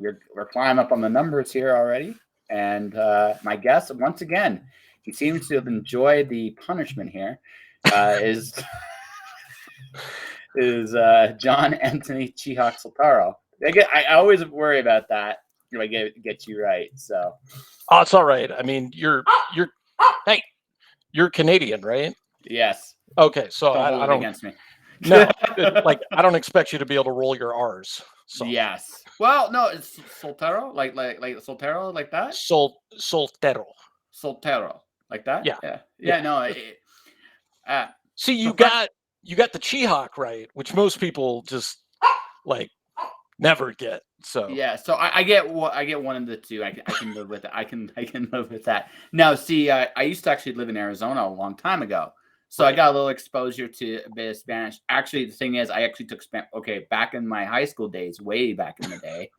we're climbing up on the numbers here already. And my guest, once again, he seems to have enjoyed the punishment here. Is John Anthony Chihak Soltero. I always worry about that if I get you right. So, it's all right. I mean, you're Canadian, right? yes. Okay, so Don't hold I it don't against me. No, I don't expect you to be able to roll your R's. So. Yes. Well, no, it's Soltero, like Soltero, like that. Soltero. Soltero, like that. Yeah. Yeah. No. See, you got the Chihak right, which most people just never get. So yeah, so I get one of the two. I can live with it. I can live with that. Now, see, I used to actually live in Arizona a long time ago, so I got a little exposure to a bit of Spanish. Actually, the thing is, I actually took Spanish. Okay, back in my high school days, way back in the day,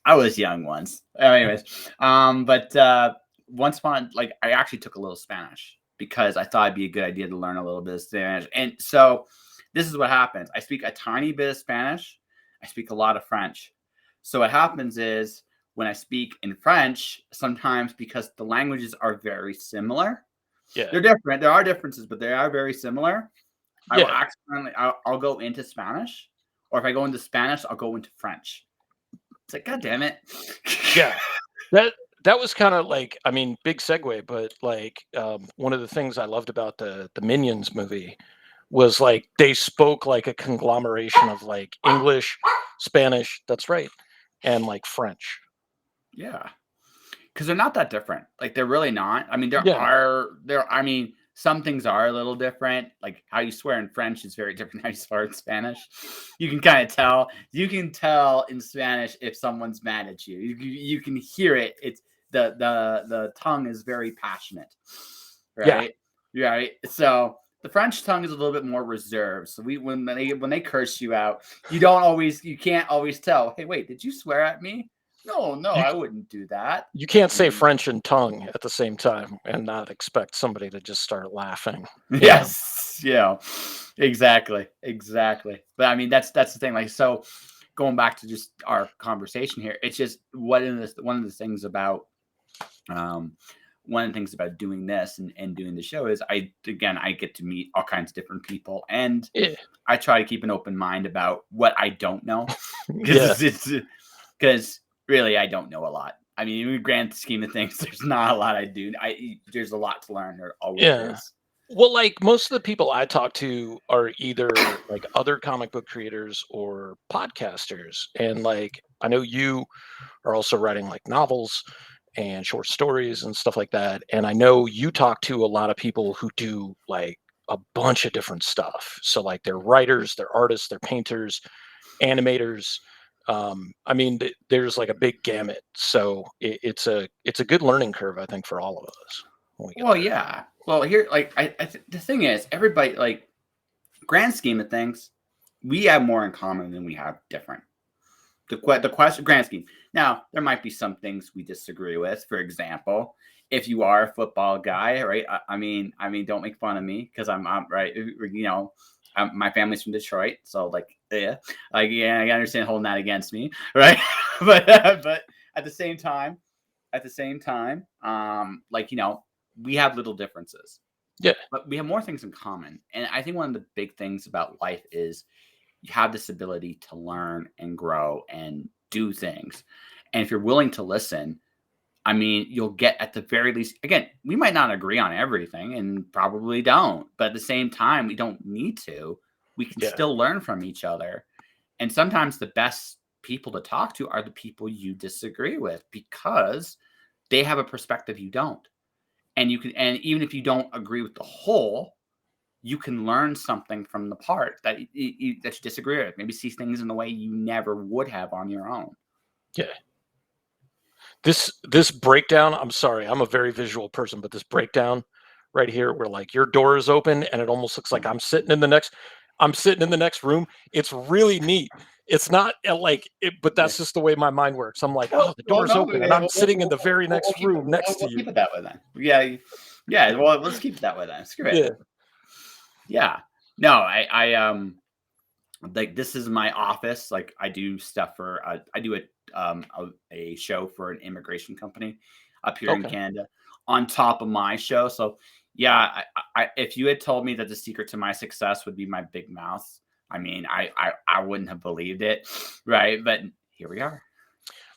I was young once. Anyways, but once upon, I actually took a little Spanish because I thought it'd be a good idea to learn a little bit of Spanish. And so this is what happens. I speak a tiny bit of Spanish. I speak a lot of French. So what happens is when I speak in French, sometimes because the languages are very similar, they're different. There are differences, but they are very similar. I will accidentally, I'll go into Spanish, or if I go into Spanish, I'll go into French. It's like, God damn it. Yeah. That was kind of big segue, but one of the things I loved about the Minions movie was they spoke like a conglomeration of English, Spanish, that's right, and French. Yeah. Because they're not that different. They're really not. I mean, some things are a little different. Like how you swear in French is very different than how you swear in Spanish. You can kind of tell. You can tell in Spanish if someone's mad at you. You can hear it. It's the tongue is very passionate, right? Yeah. Right. So the French tongue is a little bit more reserved. So when they curse you out, you can't always tell. Hey, wait, did you swear at me? No, I wouldn't do that. You can't say French and tongue at the same time and not expect somebody to just start laughing. Yes. Yeah. Exactly. But I mean, that's the thing. So going back to just our conversation here, it's just one of the things about doing this and doing the show is I get to meet all kinds of different people, and I try to keep an open mind about what I don't know, because really I don't know a lot. I mean, in the grand scheme of things, there's not a lot I do. There's a lot to learn. There always is. Well, most of the people I talk to are either other comic book creators or podcasters, and I know you are also writing novels and short stories and stuff like that. And I know you talk to a lot of people who do a bunch of different stuff. So they're writers, they're artists, they're painters, animators. I mean, there's a big gamut. So it's a good learning curve, I think, for all of us. Well, yeah. Well, here, the thing is, everybody, grand scheme of things, we have more in common than we have different. The question, grand scheme. Now, there might be some things we disagree with. For example, if you are a football guy, right? I mean, don't make fun of me because I'm right. You know, my family's from Detroit, so I understand holding that against me, right? but at the same time, we have little differences. Yeah. But we have more things in common. And I think one of the big things about life is you have this ability to learn and grow and do things. And if you're willing to listen, I mean, you'll get at the very least, again, we might not agree on everything and probably don't, but at the same time, we don't need to. We can still learn from each other. And sometimes the best people to talk to are the people you disagree with because they have a perspective you don't. And even if you don't agree with the whole, you can learn something from the part that you disagree with. Maybe see things in the way you never would have on your own. Yeah. This breakdown, I'm sorry, I'm a very visual person, but this breakdown right here where your door is open and it almost looks like I'm sitting in the next room. It's really neat. It's not but that's just the way my mind works. I'm the door's open and I'm sitting in the very next room next to you. Keep it that way then. Yeah. Well, let's keep it that way then. Screw it. Yeah. Yeah. No, like this is my office. Like I do stuff for I do a show for an immigration company up here in Okay. Canada on top of my show. So yeah, if you had told me that the secret to my success would be my big mouth, I mean, I wouldn't have believed it, right? But here we are.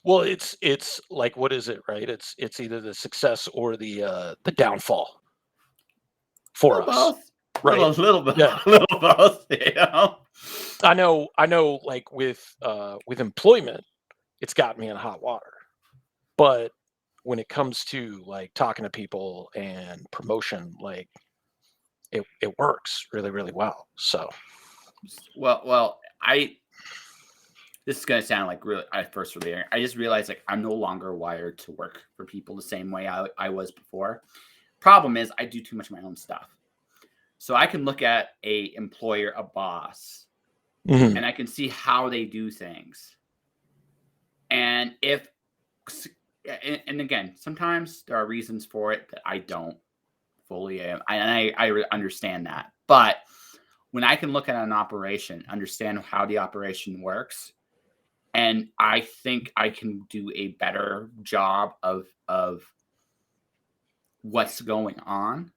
Well, it's like, what is it, right? It's either the success or the downfall A for little us, both, right? little bit, Yeah. a little both. You know? I know, like with employment, it's got me in hot water. But when it comes to like talking to people and promotion, like it works really, really well. So Well, I this is gonna sound like really I first really I just realized like I'm no longer wired to work for people the same way I was before. Problem is I do too much of my own stuff. So I can look at a employer, a boss, mhm. and I can see how they do things. And if and again, sometimes there are reasons for it that I don't fully understand that. But when I can look at an operation, understand how the operation works, and I think I can do a better job of what's going on,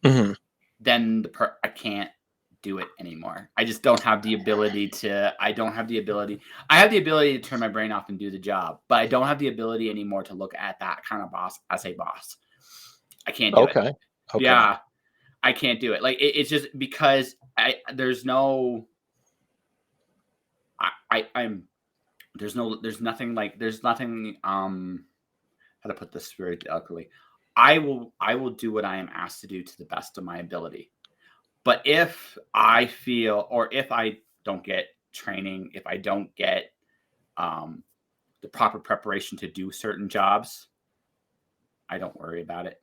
Mhm. then I can't do it anymore. I just don't have the ability to. I don't have the ability. I have the ability to turn my brain off and do the job, but I don't have the ability anymore to look at that kind of boss as a boss. I can't do it. Okay. Okay. Yeah, I can't do it. Like it's just because there's no. I'm there's nothing how to put this very delicately. I will do what I am asked to do to the best of my ability. But if I feel or if I don't get training, if I don't get um the proper preparation to do certain jobs, I don't worry about it.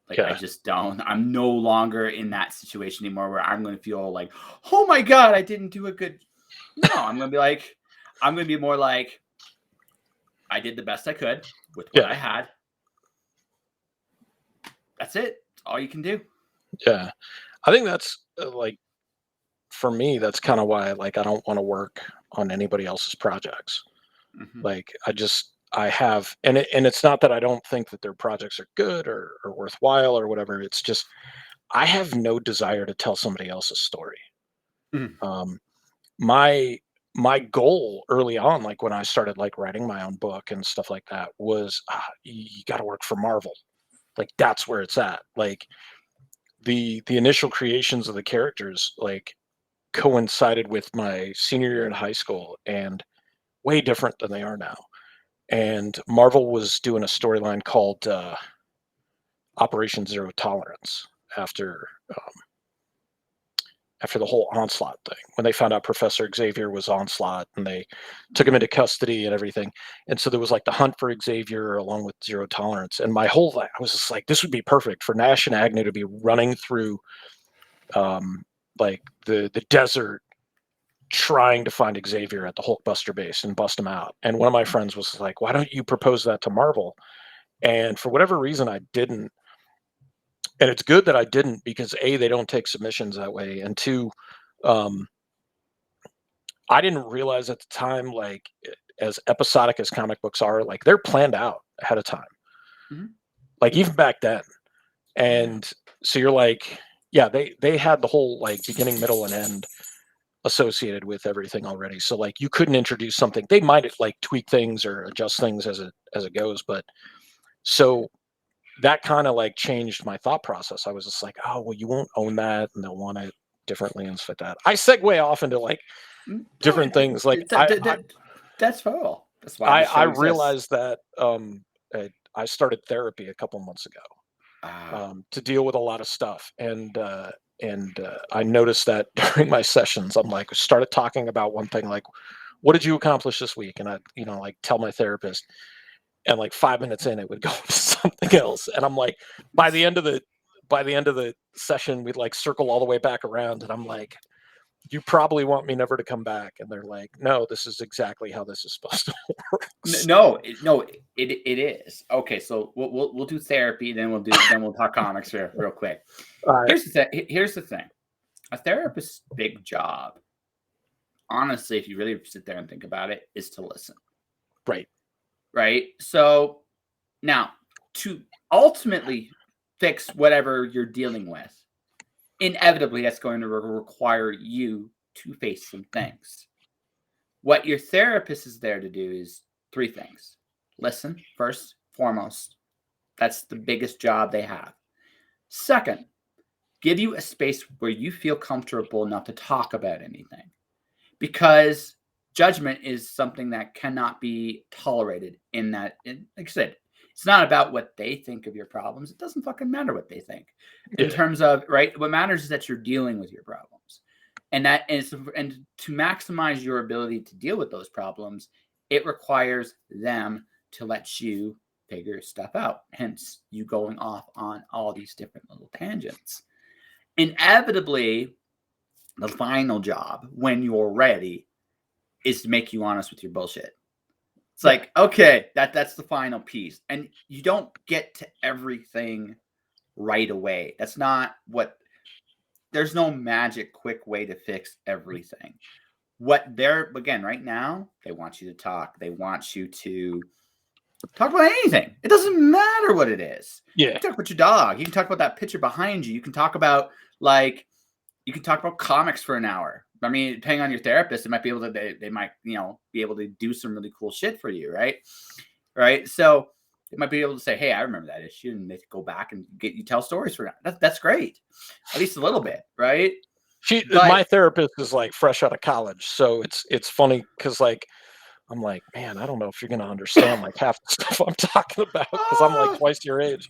Like I Yeah. just don't. I'm no longer in that situation anymore where I'm going to feel like, "Oh my god, I didn't do a good." No, I'm going to be more like I did the best I could with what I Yeah. had. That's it. That's all you can do. Yeah. I think that's like for me, that's kind of why like I don't want to work on anybody else's projects. Mhm. Like I have and it's not that I don't think that their projects are good or worthwhile or whatever. It's just I have no desire to tell somebody else's story. Mhm. Um my my goal early on, like when I started like writing my own book and stuff like that, was you got to work for Marvel. Like that's where it's at. Like the initial creations of the characters like coincided with my senior year in high school and way different than they are now. And Marvel was doing a storyline called Operation Zero Tolerance after after the whole Onslaught thing, when they found out Professor Xavier was Onslaught and they took him into custody and everything. And so there was like the hunt for Xavier along with Zero Tolerance. And my whole life, I was just like, this would be perfect for Nash and Agnew to be running through um, like the desert trying to find Xavier at the Hulkbuster base and bust him out. And one of my friends was like, why don't you propose that to Marvel? And for whatever reason, I didn't. And it's good that I didn't because A, they don't take submissions that way. And two, um, I didn't realize at the time, like, as episodic as comic books are, like, they're planned out ahead of time, Mhm. like, even back then. Yeah. And so you're like, yeah, they had the whole, like, beginning, middle, and end associated with everything already. So, like, you couldn't introduce something. They might, like, tweak things or adjust things as it goes, but so that kinda, like, changed my thought process. I was just like, "Oh, well, you won't own that, and they'll want it differently and stuff like that." I segue off into, like, No, different things. Like, that's fair. That's why this I show exists. realized that I started therapy a couple months ago Ah, to deal with a lot of stuff, and I noticed that during my sessions, I'm like started talking about one thing, like, "What did you accomplish this week?" And I, like tell my therapist, and like 5 minutes in, it would go to something else, and I'm like, by the end of the by the end of the session, we'd like circle all the way back around, and I'm like, you probably want me never to come back. And they're like, no, this is exactly how this is supposed to work. no, it is okay. So we'll do therapy, then we'll talk comics here real quick. All right. Here's the thing. A therapist's big job honestly, if you really sit there and think about it, is to listen. Right. Right. So now to ultimately fix whatever you're dealing with, inevitably that's going to require you to face some things. What your therapist is there to do is 3 things. Listen, first, foremost. That's the biggest job they have. Second, give you a space where you feel comfortable enough to talk about anything. Because judgment is something that cannot be tolerated like I said, it's not about what they think of your problems. It doesn't fucking matter what they think in terms of, right? What matters is that you're dealing with your problems. And to maximize your ability to deal with those problems, it requires them to let you figure stuff out. Hence, you going off on all these different little tangents. Inevitably, the final job, when you're ready, is to make you honest with your bullshit. It's like, okay, that's the final piece. And you don't get to everything right away. That's not what, there's no magic quick way to fix everything. Again, right now, they want you to talk. They want you to talk about anything. It doesn't matter what it is. Yeah. You can talk about your dog. You can talk about that picture behind you. You can talk about comics for an hour. I mean, depending on your therapist, they might be able to, they might, be able to do some really cool shit for you. Right. Right. So they might be able to say, hey, I remember that issue. And they go back and tell stories for that. That's great. At least a little bit. Right. My therapist is like fresh out of college. So it's funny because like, I'm like, man, I don't know if you're going to understand like half the stuff I'm talking about because I'm like twice your age.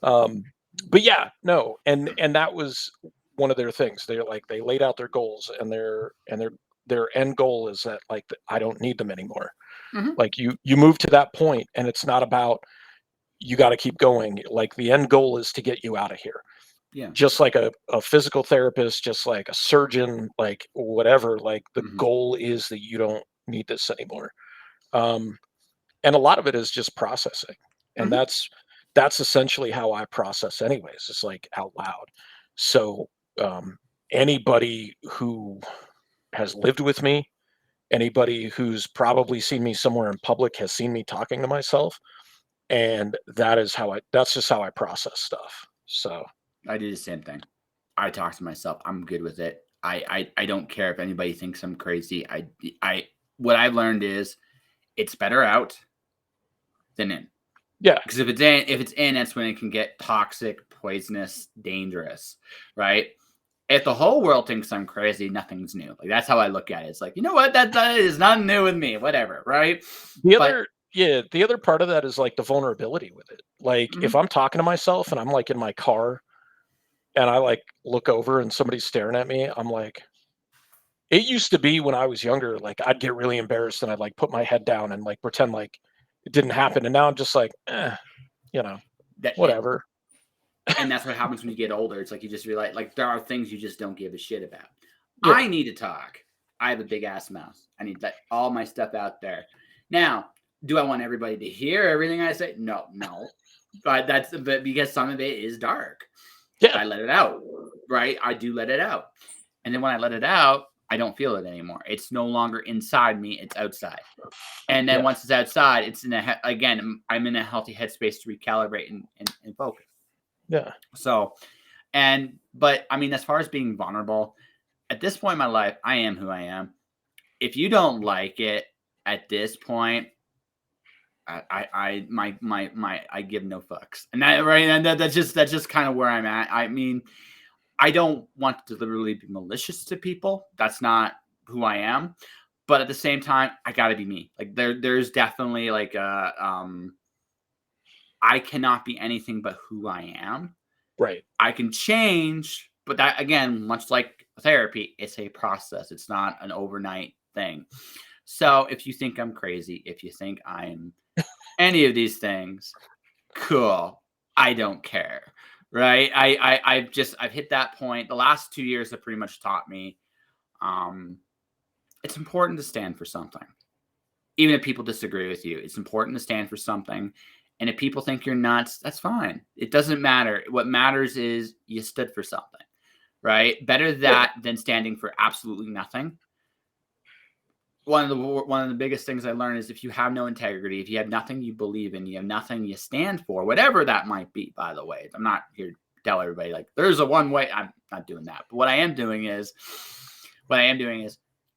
But yeah, no. And that was one of their things. They laid out their goals and their end goal is that like, I don't need them anymore. Mm-hmm. Like you move to that point and it's not about, you got to keep going. Like the end goal is to get you out of here. Yeah. Just like a physical therapist, just like a surgeon, like whatever, like the goal is that you don't need this anymore. And a lot of it is just processing. And that's essentially how I process anyways. It's like out loud. So anybody who has lived with me, anybody who's probably seen me somewhere in public has seen me talking to myself. And that's just how I process stuff. So I do the same thing. I talk to myself. I'm good with it. I don't care if anybody thinks I'm crazy. What I've learned is it's better out than in. Yeah. Because if it's in, that's when it can get toxic, poisonous, dangerous, right? If the whole world thinks I'm crazy, nothing's new. Like that's how I look at it. It's like, you know what? That is nothing new with me. Whatever, right? The other part of that is like the vulnerability with it. Like if I'm talking to myself and I'm like in my car and I like look over and somebody's staring at me, I'm like, it used to be when I was younger, like I'd get really embarrassed and I'd like put my head down and like pretend like it didn't happen. And now I'm just like, whatever. And that's what happens when you get older. It's like you just realize like there are things you just don't give a shit about. Yeah. I need to talk. I have a big ass mouth. I need that all my stuff out there. Now, do I want everybody to hear everything I say? No. But because some of it is dark. Yeah. I let it out. Right? I do let it out. And then when I let it out, I don't feel it anymore. It's no longer inside me, it's outside. And then once it's outside, it's I'm in a healthy headspace to recalibrate and focus. Yeah. So, but I mean, as far as being vulnerable, at this point in my life, I am who I am. If you don't like it at this point, I give no fucks. And that, right. And that's just kind of where I'm at. I mean, I don't want to deliberately be malicious to people. That's not who I am. But at the same time, I gotta be me. Like there's definitely like I cannot be anything but who I am. Right. I can change, but that again, much like therapy, it's a process. It's not an overnight thing. So if you think I'm crazy, if you think I'm any of these things, cool. I don't care. Right. I've hit that point. The last 2 years have pretty much taught me it's important to stand for something. Even if people disagree with you, it's important to stand for something. And if people think you're nuts, that's fine. It doesn't matter. What matters is you stood for something, right? Better that than standing for absolutely nothing. one of the biggest things I learned is if you have no integrity, if you have nothing you believe in, you have nothing you stand for, whatever that might be. By the way, I'm not here to tell everybody like there's a one way. I'm not doing that. But what I am doing is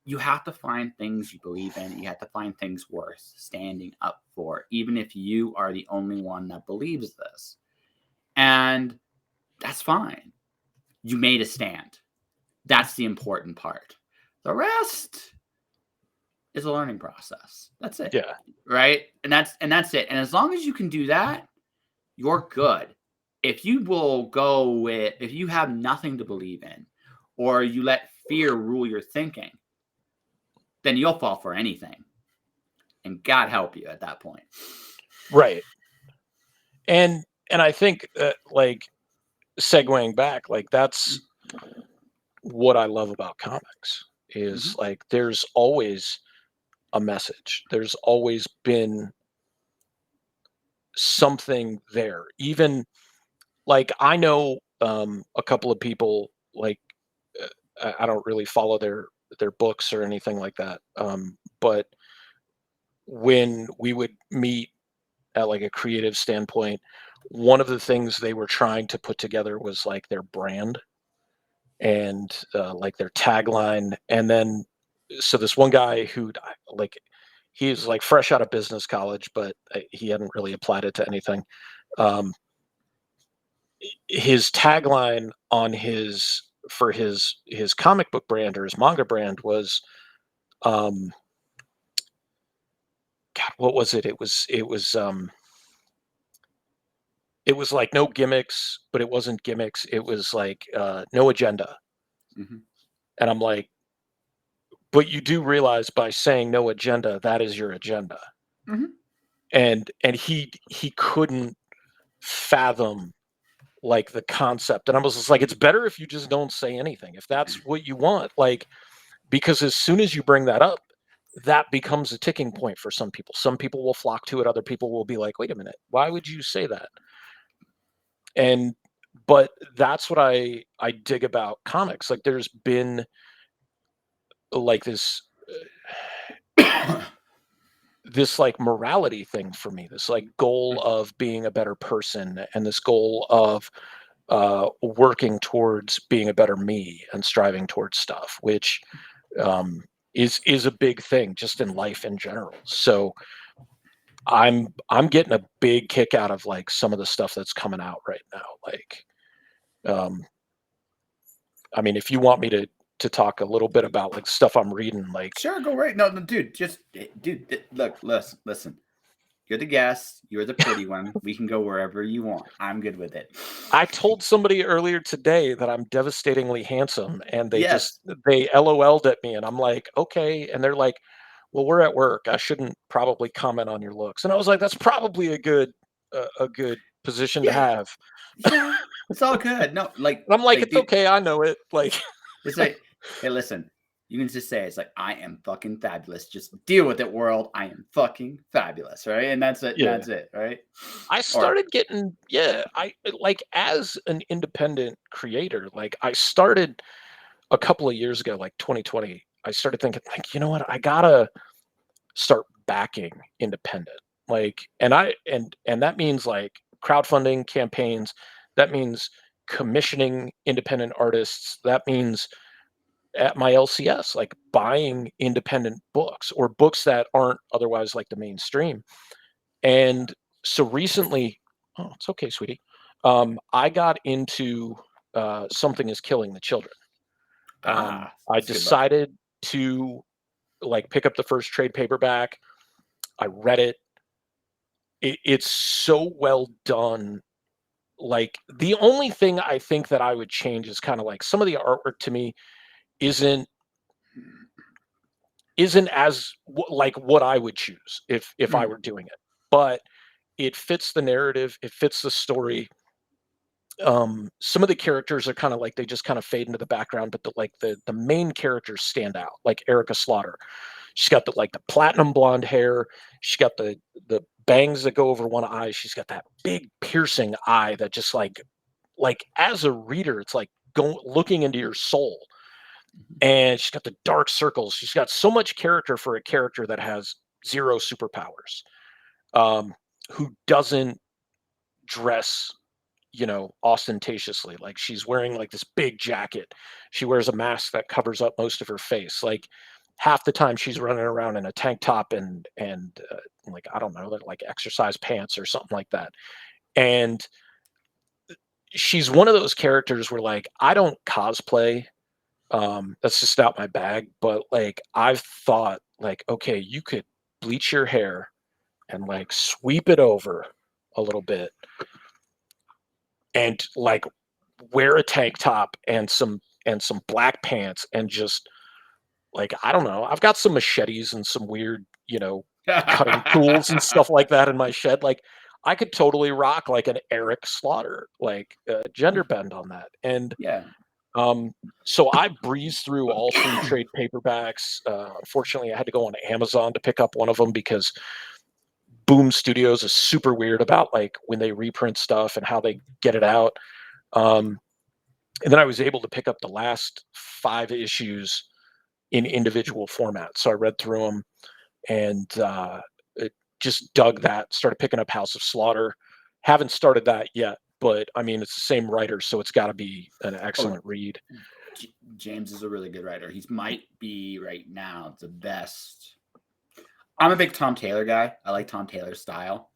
you have to find things you believe in. You have to find things worth standing up for, even if you are the only one that believes this. And that's fine. You made a stand. That's the important part. The rest is a learning process. That's it. Yeah. Right? And that's it. And as long as you can do that, you're good. If you have nothing to believe in, or you let fear rule your thinking, then you'll fall for anything. And God help you at that point. Right. And I think like segueing back, like that's what I love about comics is like there's always a message. There's always been something there. Even like I know a couple of people like I don't really follow their books or anything like that. But when we would meet at like a creative standpoint, one of the things they were trying to put together was like their brand and like their tagline. And then, so this one guy who like, he's like fresh out of business college, but he hadn't really applied it to anything. His tagline on his comic book brand or his manga brand was, God, what was it? It was like no gimmicks, but it wasn't gimmicks. It was like no agenda. Mm-hmm. And I'm like, but you do realize by saying no agenda, that is your agenda. Mm-hmm. And he couldn't fathom like the concept. And I was just like, it's better if you just don't say anything. If that's what you want, like, because as soon as you bring that up, that becomes a ticking point for some people. Some people will flock to it. Other people will be like, wait a minute, why would you say that? And but that's what I dig about comics. Like there's been like this like morality thing for me, this like goal of being a better person and this goal of working towards being a better me and striving towards stuff, which is a big thing just in life in general. So I'm getting a big kick out of like some of the stuff that's coming out right now. Like, I mean, if you want me to talk a little bit about like stuff I'm reading, like Sure, go right. No, dude, look, listen. You're the guest. You're the pretty one. We can go wherever you want. I'm good with it. I told somebody earlier today that I'm devastatingly handsome, and Yes. they LOL'd at me, and I'm like, okay, and they're like, well, we're at work. I shouldn't probably comment on your looks, and I was like, that's probably a good position to Yeah. have. Yeah. It's all good. No, And I'm like, it's dude, okay, I know it. Like, it's like, hey, listen. You can just say it's like I am fucking fabulous. Just deal with it, world. I am fucking fabulous, right? And that's it. yeah. That's it, right? I Or started getting, yeah, I like as an independent creator, like I started a couple of years ago, like 2020, I started thinking, like, you know what, I gotta start backing independent. Like, and that means like crowdfunding campaigns, that means commissioning independent artists, that means at my LCS, like buying independent books or books that aren't otherwise like the mainstream. And so recently, oh, it's okay, sweetie. I got into Something is Killing the Children. I that's a good book. decided to like pick up the first trade paperback. I read it. It's so well done. Like the only thing I think that I would change is kind of like some of the artwork to me isn't as like what I would choose if I were doing it. But it fits the narrative, it fits the story. Some of the characters are kind of like they just kind of fade into the background, but the main characters stand out. Like Erica Slaughter, she's got the platinum blonde hair. She's got the bangs that go over one eye. She's got that big piercing eye that just like as a reader, it's like going looking into your soul. and she's got the dark circles. She's got so much character for a character that has zero superpowers, who doesn't dress, ostentatiously. Like, she's wearing like this big jacket. She wears a mask that covers up most of her face. Like, half the time she's running around in a tank top and like, I don't know, like exercise pants or something like that. And she's one of those characters where, like, I don't cosplay. That's just not my bag. But like, I've thought, like, okay, you could bleach your hair and like sweep it over a little bit and like wear a tank top and some black pants and just, like, I don't know. I've got some machetes and some weird, cutting tools and stuff like that in my shed. Like, I could totally rock like an Eric Slaughter, like, gender bend on that. And Yeah. so I breezed through all three trade paperbacks. Unfortunately, I had to go on Amazon to pick up one of them because Boom Studios is super weird about like when they reprint stuff and how they get it out. Um, and then I was able to pick up the last 5 issues in individual formats. So I read through them and it just dug that. Started picking up House of Slaughter. Haven't started that yet, but I mean, it's the same writer, so it's got to be an excellent read. James is a really good writer. He might be right now the best. I'm a big Tom Taylor guy. I like Tom Taylor's style.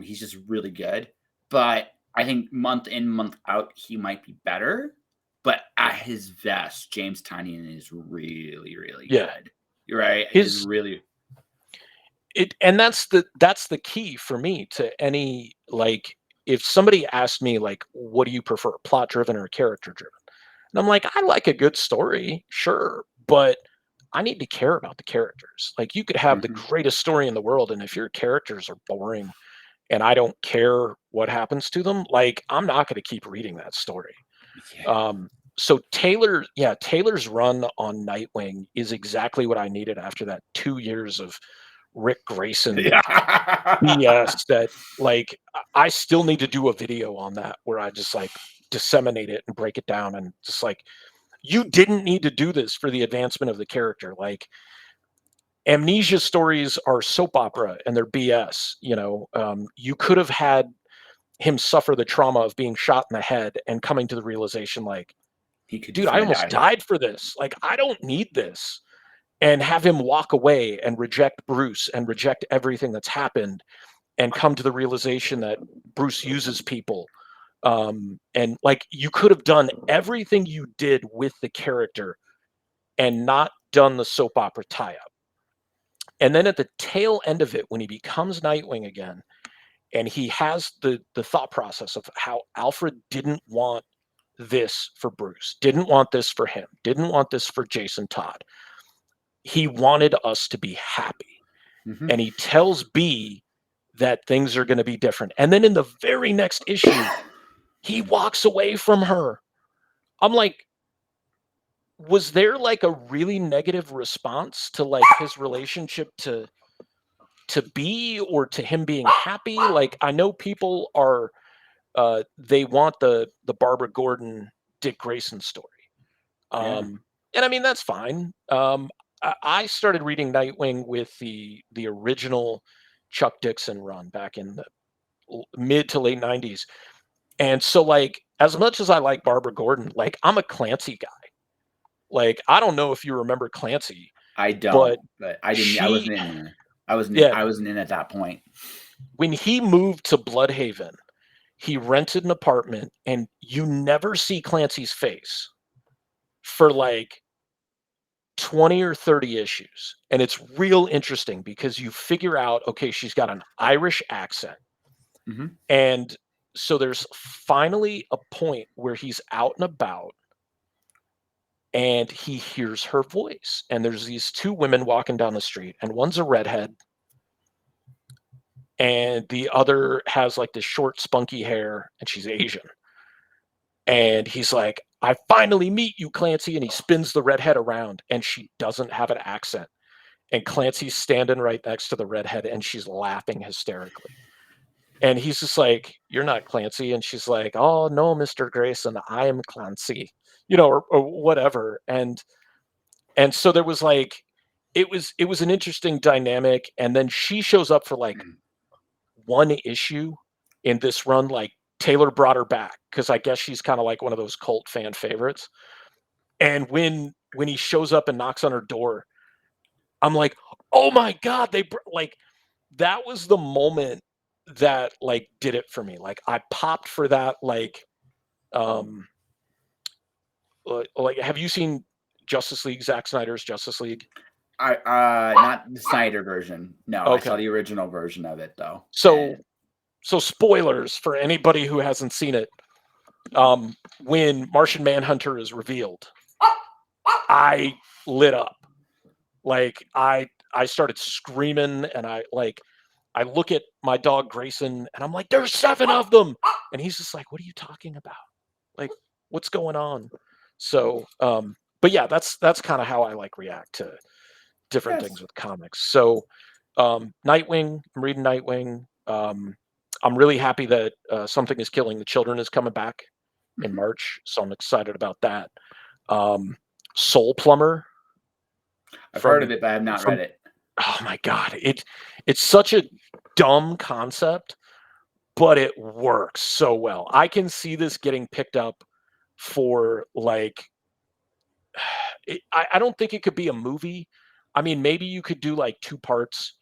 He's just really good. But I think month in, month out, he might be better. But at his best, James Tynion is really, really good. You're right. He's really and that's the key for me to any, like, if somebody asked me like, what do you prefer, plot driven or character driven? And I'm like, I like a good story, sure, but I need to care about the characters. Like, you could have the greatest story in the world, and if your characters are boring and I don't care what happens to them, like, I'm not going to keep reading that story. Yeah. So Taylor's run on Nightwing is exactly what I needed after that 2 years of Rick Grayson BS that, like, I still need to do a video on that where I just like disseminate it and break it down and just like, you didn't need to do this for the advancement of the character. Like, Amnesia stories are soap opera and they're BS. You could have had him suffer the trauma of being shot in the head and coming to the realization, like, dude, I almost died for this. Like, I don't need this. And have him walk away and reject Bruce and reject everything that's happened and come to the realization that Bruce uses people. And like, you could have done everything you did with the character and not done the soap opera tie-up. And then at the tail end of it, when he becomes Nightwing again, and he has the thought process of how Alfred didn't want this for Bruce, didn't want this for him, didn't want this for Jason Todd. He wanted us to be happy. And he tells B that things are going to be different. And then in the very next issue, he walks away from her. I'm like, was there like a really negative response to like his relationship to B or to him being happy? Like, I know people are they want the Barbara Gordon Dick Grayson story. And I mean, that's fine. I started reading Nightwing with the original Chuck Dixon run back in the mid to late 90s. And so, like, as much as I like Barbara Gordon, like, I'm a Clancy guy. Like, I don't know if you remember Clancy. I don't, but I didn't. I wasn't in there. I wasn't in at that point. When he moved to Bloodhaven, he rented an apartment, and you never see Clancy's face for like 20 or 30 issues. And it's real interesting because you figure out, okay, she's got an Irish accent. And so there's finally a point where he's out and about and he hears her voice. And there's these 2 women walking down the street, and one's a redhead and the other has like this short, spunky hair, and she's Asian. And he's like, I finally meet you, Clancy. And he spins the redhead around, and she doesn't have an accent. And Clancy's standing right next to the redhead, and she's laughing hysterically. And he's just like, you're not Clancy. And she's like, oh, no, Mr. Grayson, I am Clancy. or whatever. And so there was like, it was an interesting dynamic. And then she shows up for like one issue in this run. Like Taylor brought her back because I guess she's kind of like one of those cult fan favorites. And when he shows up and knocks on her door, I'm like, oh my God, like, that was the moment that like did it for me. Like I popped for that. Um, like, have you seen Justice League, Zack Snyder's Justice League? Not the Snyder version. No, I saw Okay. the original version of it though. So spoilers for anybody who hasn't seen it. When Martian Manhunter is revealed, I lit up. Like I started screaming, and I look at my dog Grayson and I'm like, there's 7 of them. And he's just like, what are you talking about? Like, what's going on? So, but yeah, that's kind of how I like react to different things with comics. So, Nightwing, I'm reading Nightwing. I'm really happy that Something is Killing the Children is coming back in March. So I'm excited about that. Soul Plumber. I've heard of it, but I have not read it. Oh my God. It's such a dumb concept, but it works so well. I can see this getting picked up for like, I don't think it could be a movie. I mean, maybe you could do like 2 parts,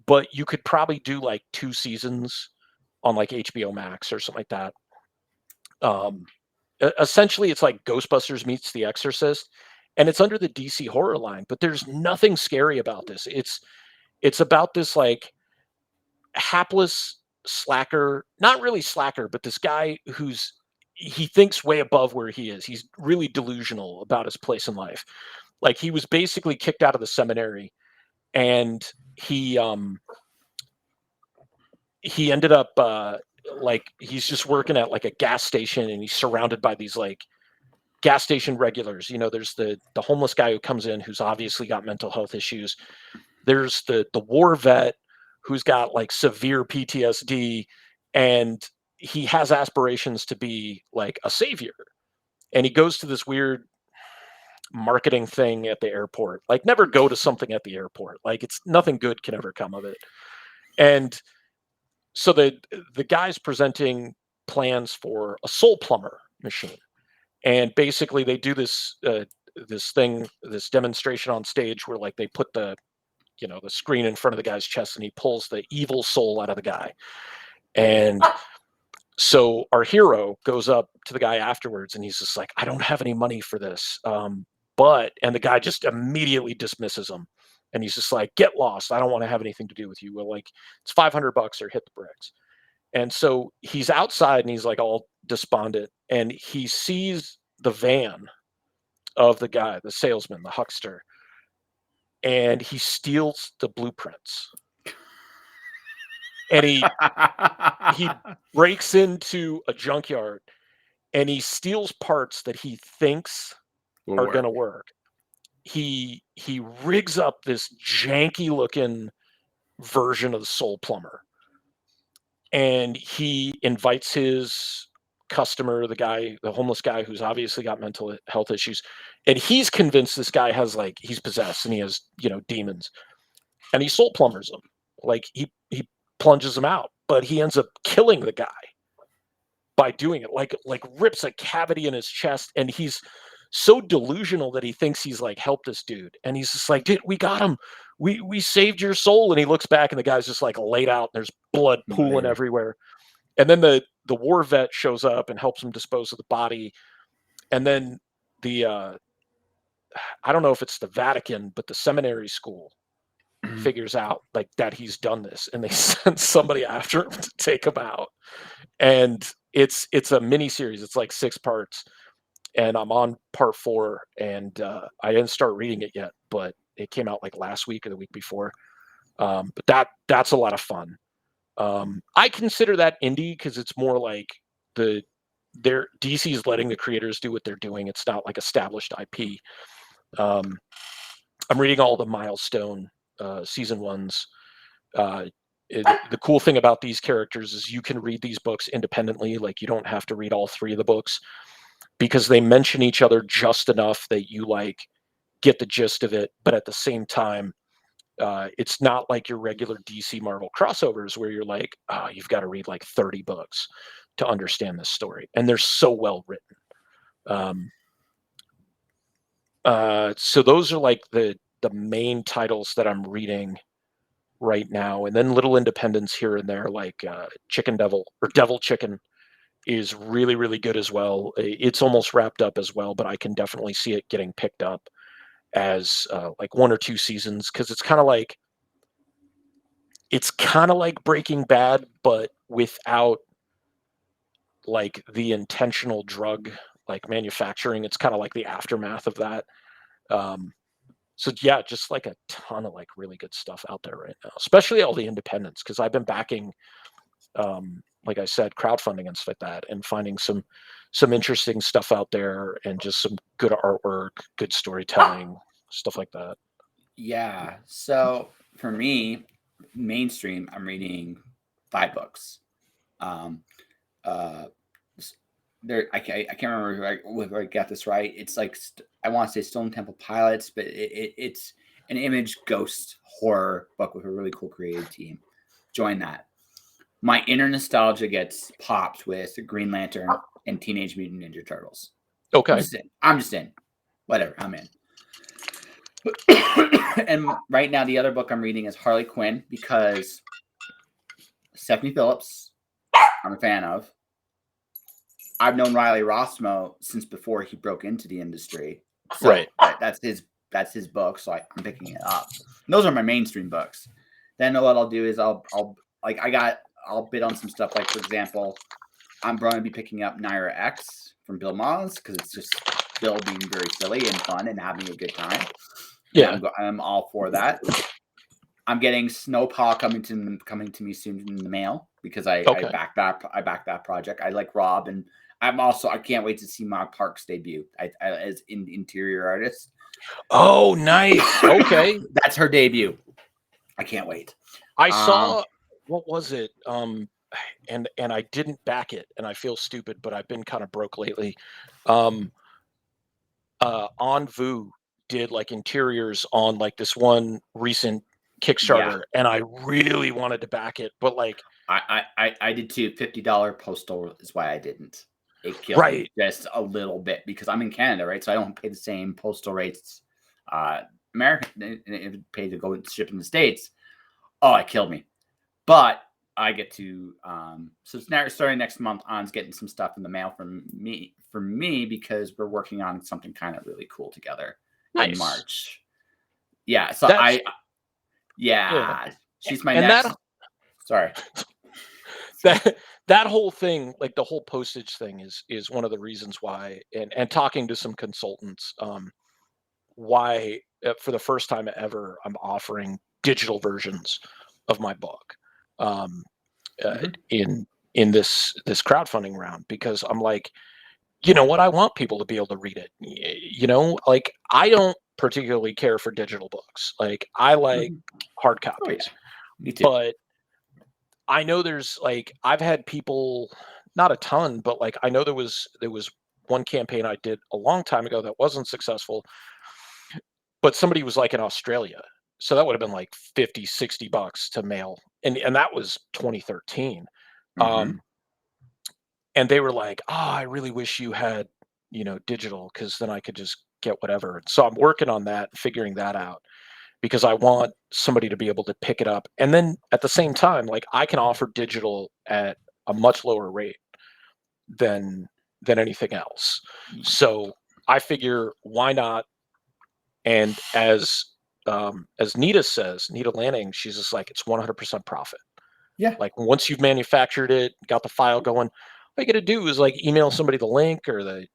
but you could probably do like 2 seasons on like HBO Max or something like that. Essentially, it's like Ghostbusters meets The Exorcist, and it's under the DC horror line, but there's nothing scary about this. It's about this like hapless slacker, not really slacker, but this guy he thinks way above where he is. He's really delusional about his place in life. Like he was basically kicked out of the seminary, and he ended up like he's just working at like a gas station, and he's surrounded by these like gas station regulars. There's the homeless guy who comes in who's obviously got mental health issues. There's the war vet who's got like severe PTSD, and he has aspirations to be like a savior. And he goes to this weird marketing thing at the airport. Like, never go to something at the airport. Like, it's nothing good can ever come of it. And so the guy's presenting plans for a soul plumber machine. And basically they do this this demonstration on stage where like they put the screen in front of the guy's chest, and he pulls the evil soul out of the guy. And so our hero goes up to the guy afterwards, and he's just like, I don't have any money for this. And the guy just immediately dismisses him. And he's just like, get lost. I don't want to have anything to do with you. Well, like, it's $500 or hit the bricks. And so he's outside, and he's like all despondent, and he sees the van of the guy, the salesman, the huckster, and he steals the blueprints. And he breaks into a junkyard, and he steals parts that he thinks are going to work. He rigs up this janky looking version of the Soul Plumber, and he invites his customer, the homeless guy who's obviously got mental health issues, and he's convinced this guy has like, he's possessed and he has demons, and he soul plumbers him. Like he plunges him out, but he ends up killing the guy by doing it. Like rips a cavity in his chest, and he's so delusional that he thinks he's like helped this dude, and he's just like, dude, we got him, we saved your soul. And he looks back, and the guy's just like laid out, and there's blood pooling everywhere. And then the war vet shows up and helps him dispose of the body. And then the I don't know if it's the Vatican, but the seminary school figures out like that he's done this, and they send somebody after him to take him out. And it's a mini series. It's like 6 parts, and I'm on part 4, and I didn't start reading it yet, but it came out like last week or the week before. But that's a lot of fun. I consider that indie because it's more like DC is letting the creators do what they're doing. It's not like established IP. I'm reading all the Milestone season 1s. The cool thing about these characters is you can read these books independently. Like, you don't have to read all 3 of the books, because they mention each other just enough that you like get the gist of it, but at the same time, it's not like your regular DC Marvel crossovers where you're like, oh, you've got to read like 30 books to understand this story, and they're so well written. So those are like the main titles that I'm reading right now, and then little independents here and there, like Chicken Devil or Devil Chicken is really, really good as well. It's almost wrapped up as well, but I can definitely see it getting picked up as like 1 or 2 seasons, because it's kind of like Breaking Bad, but without like the intentional drug like manufacturing. It's kind of like the aftermath of that. So yeah, just like a ton of like really good stuff out there right now, especially all the independents, because I've been backing, like I said, crowdfunding and stuff like that, and finding some interesting stuff out there, and just some good artwork, good storytelling, stuff like that. Yeah. So for me, mainstream, I'm reading 5 books. There, I can't remember if I got this right. It's like I want to say Stone Temple Pilots, but it's an Image ghost horror book with a really cool creative team. Join that. My inner nostalgia gets popped with Green Lantern and Teenage Mutant Ninja Turtles. Okay. I'm just in. Whatever, I'm in. And right now, the other book I'm reading is Harley Quinn, because Stephanie Phillips, I'm a fan of. I've known Riley Rossmo since before he broke into the industry. So right. That's his book, so I'm picking it up. And those are my mainstream books. Then what I'll do is I'll bid on some stuff. Like, for example, I'm going to be picking up Naira X from Bill Moss, because it's just Bill being very silly and fun and having a good time. Yeah, I'm all for that. I'm getting Snowpaw coming to me soon in the mail, because I backed that project. I like Rob, and I can't wait to see Ma Park's debut as interior artist. Oh, nice. Okay. That's her debut. I can't wait. I saw, what was it? And I didn't back it, and I feel stupid, but I've been kind of broke lately. Envu did like interiors on like this one recent Kickstarter, and I really wanted to back it, but like I did too. $50 postal is why I didn't. It killed me just a little bit, because I'm in Canada, right? So I don't pay the same postal rates American pay to go ship in the States. Oh, it killed me. But I get to so it's now starting next month on getting some stuff in the mail from me because we're working on something kind of really cool together in March. Yeah, so she's my next. Sorry. That whole thing, like the whole postage thing, is one of the reasons why, and talking to some consultants, why for the first time ever I'm offering digital versions of my book in this crowdfunding round, because I'm like, you know what, I want people to be able to read it. You know, like I don't particularly care for digital books. Like I like hard copies. Me too. But I know there's like, I've had people, not a ton, but like I know there was one campaign I did a long time ago that wasn't successful, but somebody was like in Australia. So that would have been like $50-$60 to mail. And that was 2013. And they were like, oh, I really wish you had, digital, because then I could just get whatever. So I'm working on that, figuring that out, because I want somebody to be able to pick it up. And then at the same time, like I can offer digital at a much lower rate than anything else. So I figure, why not? And as Nita Lanning, she's just like, it's 100% profit. Yeah. Like once you've manufactured it, got the file going, all you got to do is like email somebody the link, or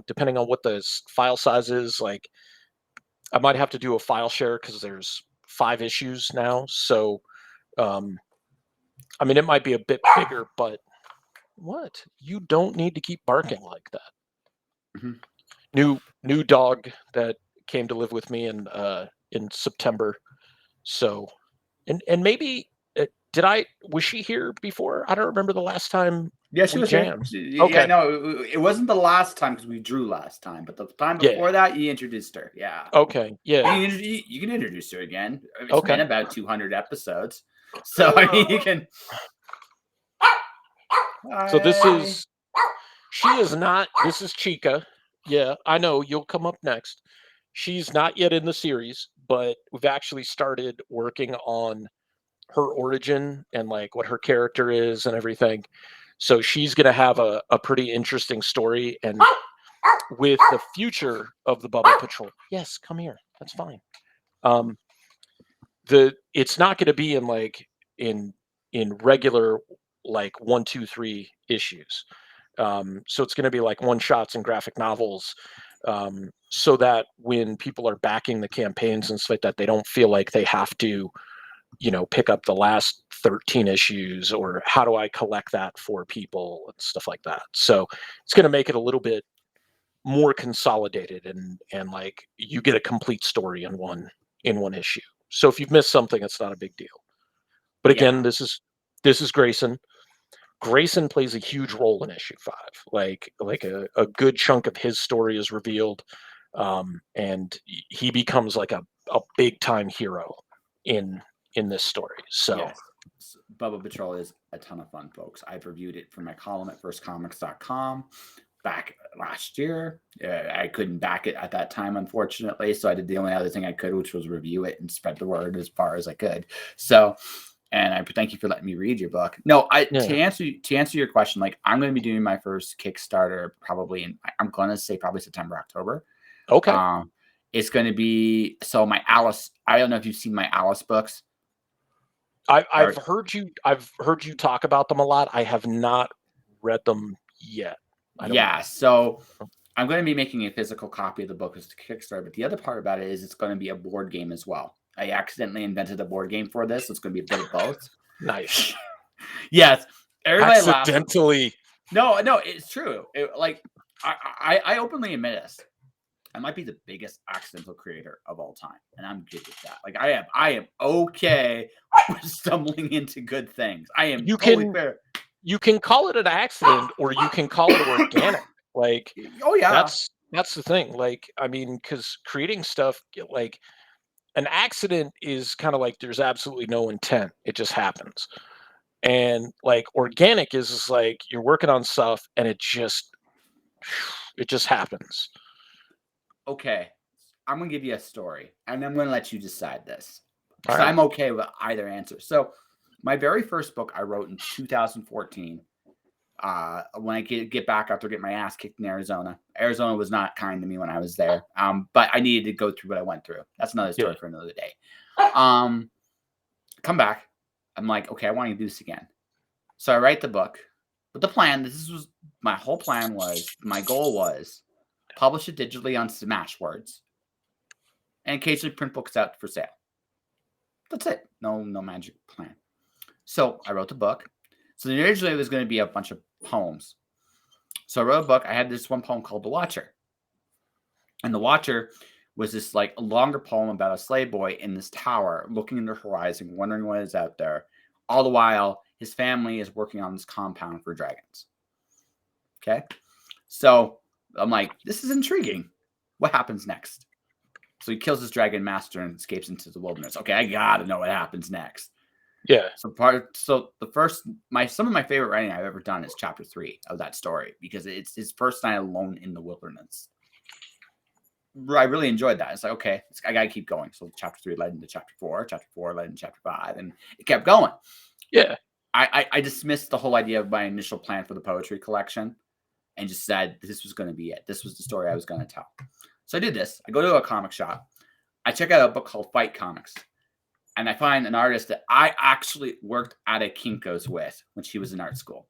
depending on what the file size is. Like I might have to do a file share because there's 5 issues now. So, I mean, it might be a bit bigger, but what? You don't need to keep barking like that. New dog that came to live with me in September. So, and maybe was she here before? I don't remember the last time Yeah, she we was here. jammed. Yeah, Okay. no, it wasn't the last time because we drew last time, but the time before that, you introduced her. Yeah. Okay. Yeah. You can introduce her again. It's Okay. been about 200 episodes, so I mean, you can. So she is not. This is Chica. Yeah, I know you'll come up next. She's not yet in the series, but we've actually started working on her origin and like what her character is and everything. So she's going to have a pretty interesting story. And with the future of the Bubba Patrol, yes, come here. That's fine. It's not going to be in regular like 1, 2, 3 issues. So it's going to be like one shots and graphic novels, so that when people are backing the campaigns and stuff like that, they don't feel like they have to, pick up the last 13 issues or how do I collect that for people and stuff like that. So it's going to make it a little bit more consolidated and like you get a complete story in one issue. So if you've missed something, it's not a big deal. But again, this is Grayson. Grayson plays a huge role in issue 5. Like a good chunk of his story is revealed, and he becomes like a big time hero in this story. So Yes. Bubba Patrol is a ton of fun, folks. I've reviewed it for my column at firstcomics.com back last year. I couldn't back it at that time, unfortunately, so I did the only other thing I could, which was review it and spread the word as far as I could. So, and I thank you for letting me read your book. No, to answer your question, like I'm going to be doing my first Kickstarter probably I'm going to say probably September, October. Okay. It's going to be my Alice. I don't know if you've seen my Alice books. I've heard you talk about them a lot. I have not read them yet. So I'm going to be making a physical copy of the book as to Kickstarter, but the other part about it is it's going to be a board game as well. I accidentally invented a board game for this. So it's going to be a bit of both. Nice. Yes. Everybody accidentally. No, it's true. I openly admit this. I might be the biggest accidental creator of all time, and I'm good with that. Like I am okay with stumbling into good things. I am fair. You can call it an accident, or you can call it organic. Like, oh yeah, that's the thing. Like, I mean, because creating stuff, like an accident is kind of like there's absolutely no intent; it just happens. And like organic is like you're working on stuff, and it just happens. Okay, I'm gonna give you a story, and I'm gonna let you decide this. Because I'm okay with either answer. So, my very first book I wrote in 2014. When I get back after getting my ass kicked in Arizona. Arizona was not kind to me when I was there. But I needed to go through what I went through. That's another story for another day. Come back. I'm like, okay, I want to do this again. So I write the book. But the plan, my goal was publish it digitally on Smashwords and occasionally print books out for sale. That's it. No magic plan. So I wrote the book. So originally it was going to be a bunch of poems. So I wrote a book. I had this one poem called The Watcher. And The Watcher was this like a longer poem about a slave boy in this tower looking into the horizon, wondering what is out there. All the while, his family is working on this compound for dragons. Okay? So I'm like, this is intriguing. What happens next? So he kills his dragon master and escapes into the wilderness. Okay, I gotta know what happens next. Yeah. Some of my favorite writing I've ever done is chapter 3 of that story because it's his first night alone in the wilderness. I really enjoyed that. It's like, okay, I gotta keep going. So chapter 3 led into chapter 4, chapter 4 led into chapter 5, and it kept going. Yeah. I dismissed the whole idea of my initial plan for the poetry collection and just said this was going to be it. This was the story I was going to tell. So I did this. I go to a comic shop. I check out a book called Fight Comics. And I find an artist that I actually worked at a Kinko's with when she was in art school.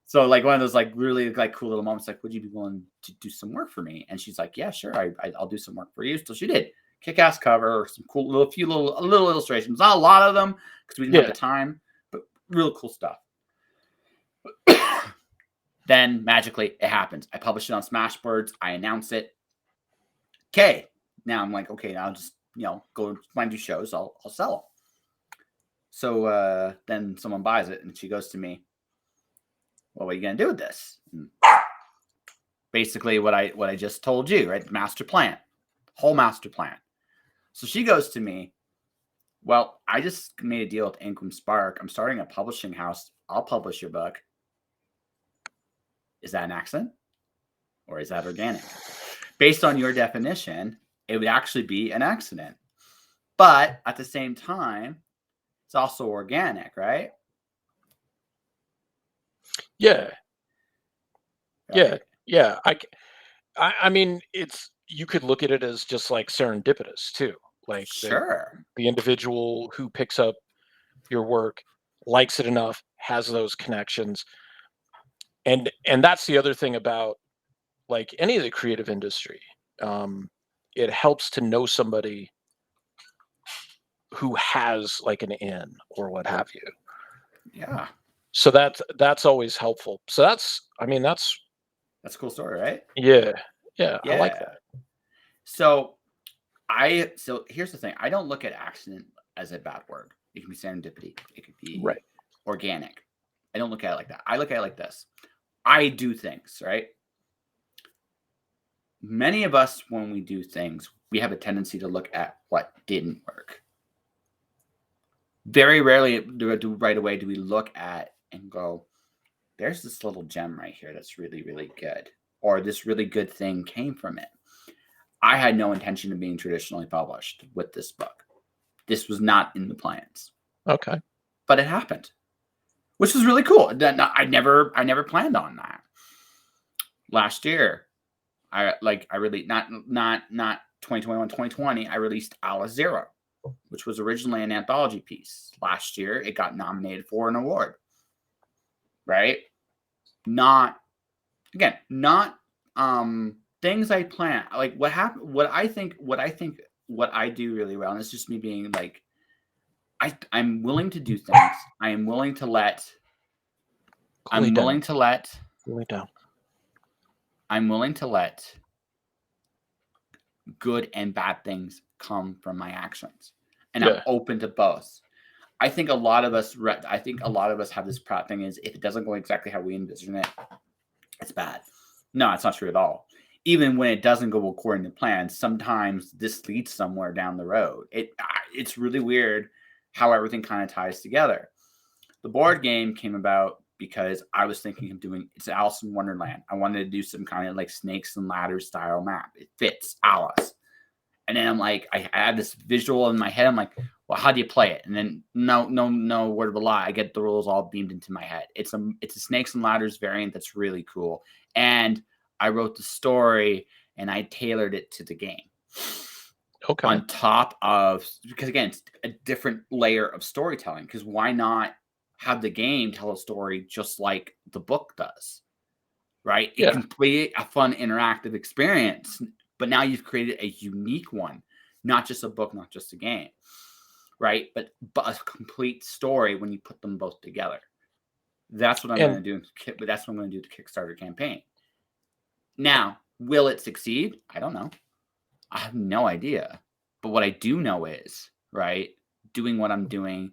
So like one of those like really like cool little moments, like, would you be willing to do some work for me? And she's like, yeah, sure. I'll do some work for you. So she did. Kick-ass cover, some cool little illustrations. Not a lot of them because we didn't have the time, but real cool stuff. Then magically it happens. I publish it on Smashwords. I announce it. Okay. Now I'm like, okay, now I'll just, go find you shows. I'll sell them. So then someone buys it, and she goes to me, well, what are you going to do with this? And basically what I just told you, right? The master plan, whole master plan. So she goes to me, well, I just made a deal with Ingram Spark. I'm starting a publishing house. I'll publish your book. Is that an accident or is that organic? Based on your definition, it would actually be an accident. But at the same time, it's also organic, right? Yeah. Right. Yeah. I mean, you could look at it as just like serendipitous too. Like Sure. the individual who picks up your work likes it enough, has those connections. And that's the other thing about like any of the creative industry. It helps to know somebody who has like an in or what have you. Yeah. So that's always helpful. So that's That's a cool story, right? yeah. I like Yeah. that. So here's the thing. I don't look at accident as a bad word. It can be serendipity. It could be Right. organic. I don't look at it like that. I look at it like this. I do things, right? Many of us, when we do things, we have a tendency to look at what didn't work. Very rarely right away do we look at and go, there's this little gem right here that's really, really good. Or this really good thing came from it. I had no intention of being traditionally published with this book. This was not in the plans. Okay. But it happened, which was really cool. I never planned on that. Last year, I really not 2021, 2020, I released Alice Zero, which was originally an anthology piece. Last year, it got nominated for an award. Right? Not things I plan. Like what happened, what I think what I do really well, and it's just me being like I'm willing to do things. I am willing to let Cool it down. I'm willing to let good and bad things come from my actions. And I'm open to both. I think a lot of us have this prop thing is if it doesn't go exactly how we envision it, it's bad. No, it's not true at all. Even when it doesn't go according to plan, sometimes this leads somewhere down the road. It's really weird how everything kind of ties together. The board game came about because I was thinking of doing it's Alice in Wonderland. I wanted to do some kind of like snakes and ladders style map. It fits Alice. And then I'm like, I had this visual in my head. I'm like, well, how do you play it? And then no word of a lie. I get the rules all beamed into my head. It's a snakes and ladders variant that's really cool. And I wrote the story and I tailored it to the game. Okay. On top of, because again, it's a different layer of storytelling. Because why not have the game tell a story just like the book does? Right? It can create a fun interactive experience. But now you've created a unique one, not just a book, not just a game, right? But a complete story when you put them both together. That's what I'm going to do. That's what I'm going to do with the Kickstarter campaign. Now, will it succeed? I don't know. I have no idea. But what I do know is, right, doing what I'm doing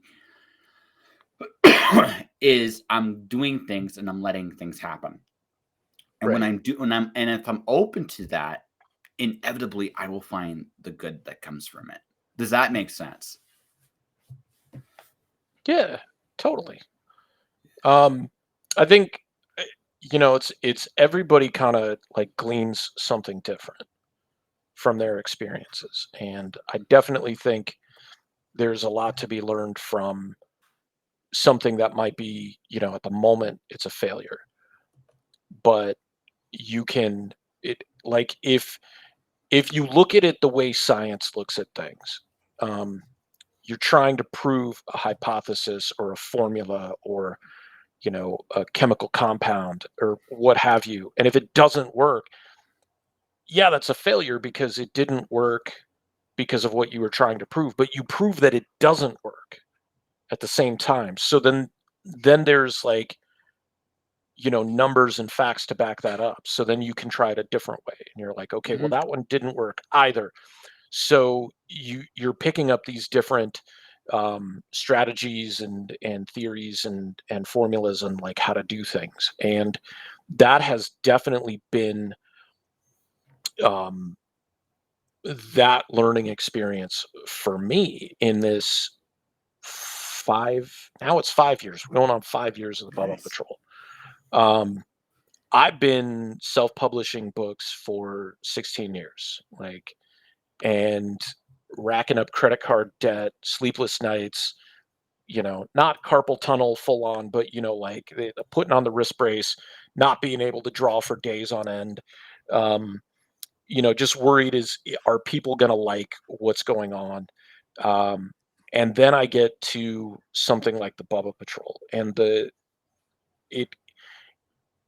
is I'm doing things and I'm letting things happen. And if I'm open to that, inevitably I will find the good that comes from it. Does that make sense? Yeah, totally. I think it's everybody kind of like gleans something different from their experiences, and I definitely think there's a lot to be learned from something that might be, at the moment it's a failure, but you can like if you look at it the way science looks at things, you're trying to prove a hypothesis or a formula or a chemical compound or what have you. And if it doesn't work, yeah, that's a failure because it didn't work because of what you were trying to prove, but you prove that it doesn't work at the same time. So then there's like, numbers and facts to back that up. So then you can try it a different way. And you're like, okay, well, that one didn't work either. So you're picking up these different strategies and theories and formulas and like how to do things. And that has definitely been um, that learning experience for me in this now it's 5 years. We're going on 5 years of the Bubba Nice. Patrol. Um, I've been self-publishing books for 16 years, like, and racking up credit card debt, sleepless nights, not carpal tunnel full on, but like putting on the wrist brace, not being able to draw for days on end. Um, just worried are people going to like what's going on? Um, and then I get to something like the Bubba Patrol, and it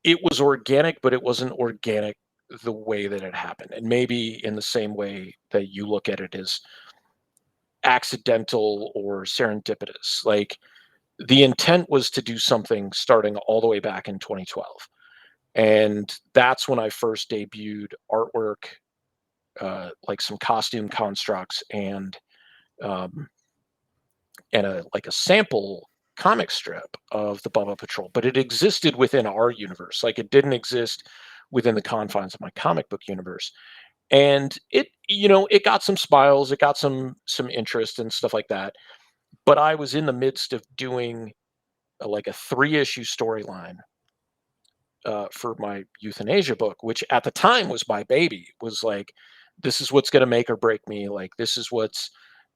it was organic, but it wasn't organic the way that it happened. And maybe in the same way that you look at it as accidental or serendipitous. Like the intent was to do something starting all the way back in 2012. And that's when I first debuted artwork, like some costume constructs um, and a sample comic strip of the Bubba Patrol, but it existed within our universe. Like it didn't exist within the confines of my comic book universe. And it got some smiles, it got some interest and stuff like that. But I was in the midst of doing like a 3-issue storyline for my euthanasia book, which at the time was my baby. Was like, this is what's going to make or break me. Like, this is what's,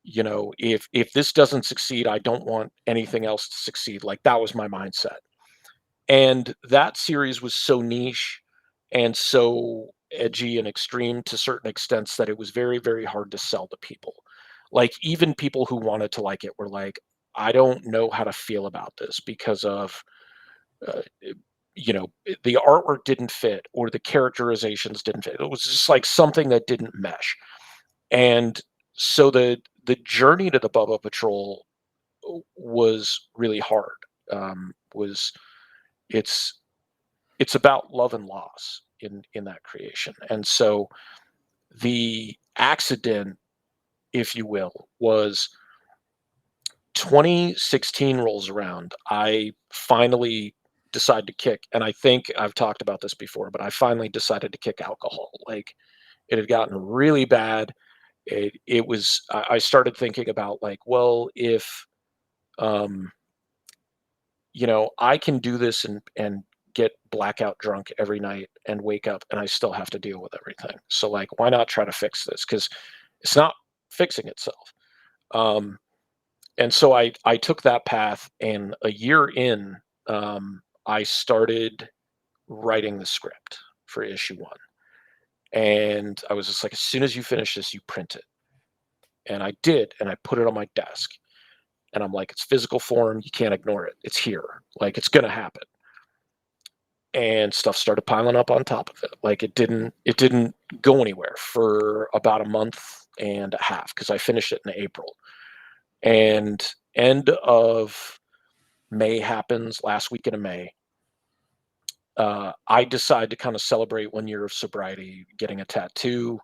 if this doesn't succeed, I don't want anything else to succeed. Like that was my mindset. And that series was so niche and so edgy and extreme to certain extents that it was very, very hard to sell to people. Like even people who wanted to like it were like, I don't know how to feel about this because of uh, the artwork didn't fit or the characterizations didn't fit. It was just like something that didn't mesh. And so the journey to the Bubba Patrol was really hard. Was it's it's about love and loss in that creation. And so the accident, if you will, was 2016 rolls around. I finally decide to kick, and I think I've talked about this before, but I finally decided to kick alcohol. Like it had gotten really bad. It was I started thinking about like, well, if um I can do this and get blackout drunk every night and wake up and I still have to deal with everything. So like, why not try to fix this? Because it's not fixing itself. Um, and so I took that path, and a year in, I started writing the script for issue one. And I was just like, as soon as you finish this, you print it. And I did, and I put it on my desk. And I'm like, it's physical form. You can't ignore it. It's here. Like it's gonna happen. And stuff started piling up on top of it. Like it didn't go anywhere for about a month and a half because I finished it in April. And end of May happens, last weekend of May. I decide to kind of celebrate 1 year of sobriety, getting a tattoo,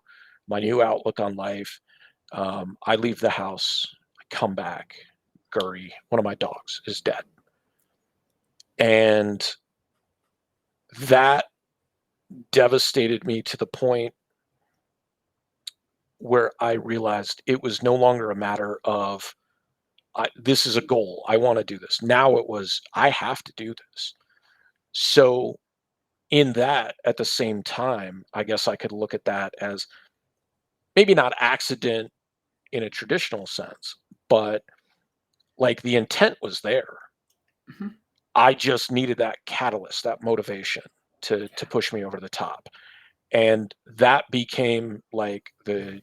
my new outlook on life. I leave the house, I come back, Gurry, one of my dogs, is dead. And that devastated me to the point where I realized it was no longer a matter of this is a goal. I want to do this. Now it was, I have to do this. So, in that, at the same time, I guess I could look at that as maybe not accident in a traditional sense, but like the intent was there. Mhm. I just needed that catalyst, that motivation to push me over the top. And that became like the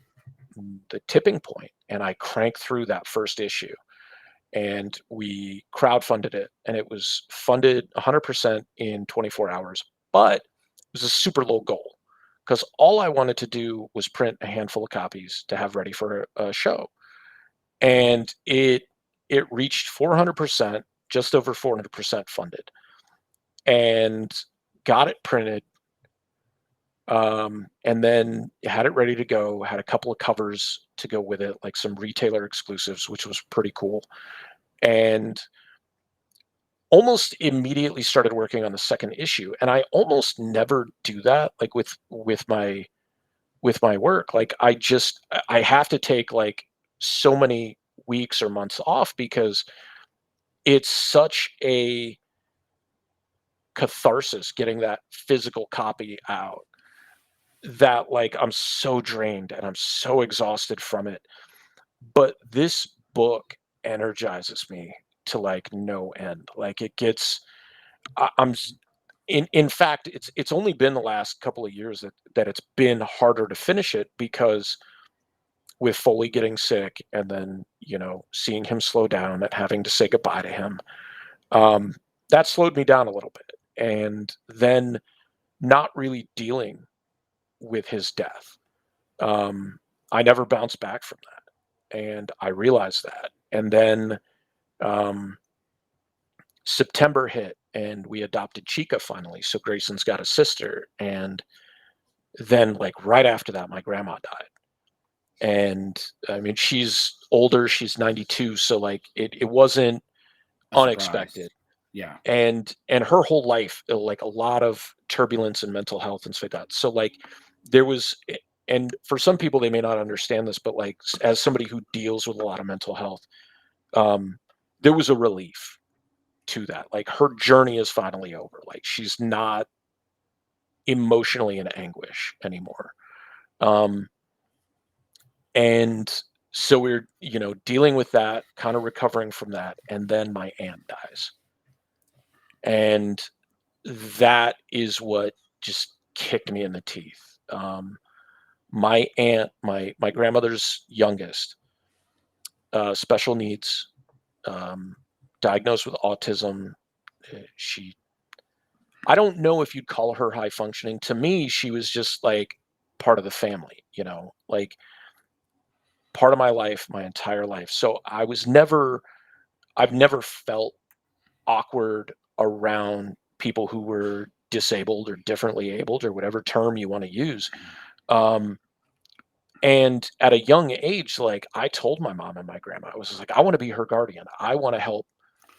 tipping point, and I cranked through that first issue, and we crowdfunded it, and it was funded 100% in 24 hours, but it was a super low goal because all I wanted to do was print a handful of copies to have ready for a show. And it reached 400%, just over 400% funded, and got it printed. And then had it ready to go, had a couple of covers to go with it, like some retailer exclusives, which was pretty cool. And almost immediately started working on the second issue. And I almost never do that, like with my work. Like I have to take like so many weeks or months off because it's such a catharsis getting that physical copy out that like I'm so drained and I'm so exhausted from it. But this book energizes me to like no end. Like it gets I'm in fact it's only been the last couple of years that it's been harder to finish it because with Foley getting sick and then, seeing him slow down and having to say goodbye to him, um, that slowed me down a little bit. And then not really dealing with his death. Um, I never bounced back from that. And I realized that. And then um, September hit and we adopted Chica finally. So Grayson's got a sister. And then, like, right after that, my grandma died. And I mean, she's older, she's 92. So, like, it wasn't A surprise. unexpected. Yeah. And her whole life, like a lot of turbulence and mental health and stuff like that. So like there was, and for some people they may not understand this, but like as somebody who deals with a lot of mental health, um, there was a relief to that. Like her journey is finally over. Like she's not emotionally in anguish anymore. Um, and so we're, dealing with that, kind of recovering from that, and then my aunt dies. And that is what just kicked me in the teeth. My aunt, my grandmother's youngest, special needs, um, diagnosed with autism. She, I don't know if you'd call her high functioning. To me, she was just like part of the family, like part of my life, my entire life. So I've never felt awkward around people who were disabled or differently abled or whatever term you want to use. Um, and at a young age, like I told my mom and my grandma, I was just like, I want to be her guardian. I want to help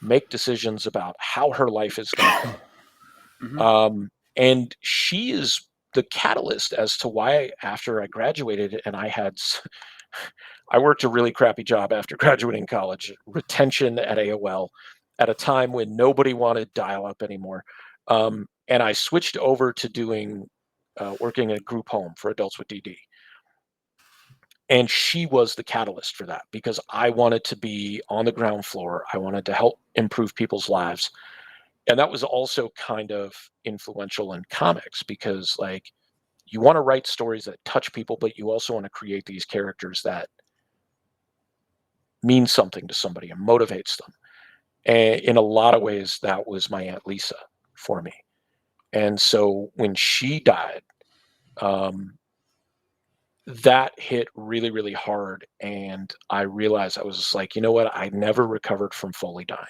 make decisions about how her life is going to go. Hmm. And she is the catalyst as to why after I graduated and I worked a really crappy job after graduating college, retention at AOL at a time when nobody wanted dial up anymore. And I switched over to doing working in a group home for adults with DD. And she was the catalyst for that because I wanted to be on the ground floor. I wanted to help improve people's lives. And that was also kind of influential in comics because, like, you want to write stories that touch people, but you also want to create these characters that mean something to somebody and motivates them. And in a lot of ways, that was my Aunt Lisa for me. And so when she died, um, that hit really, really hard. And I realized I was just like, you know what? I never recovered from Foley dying.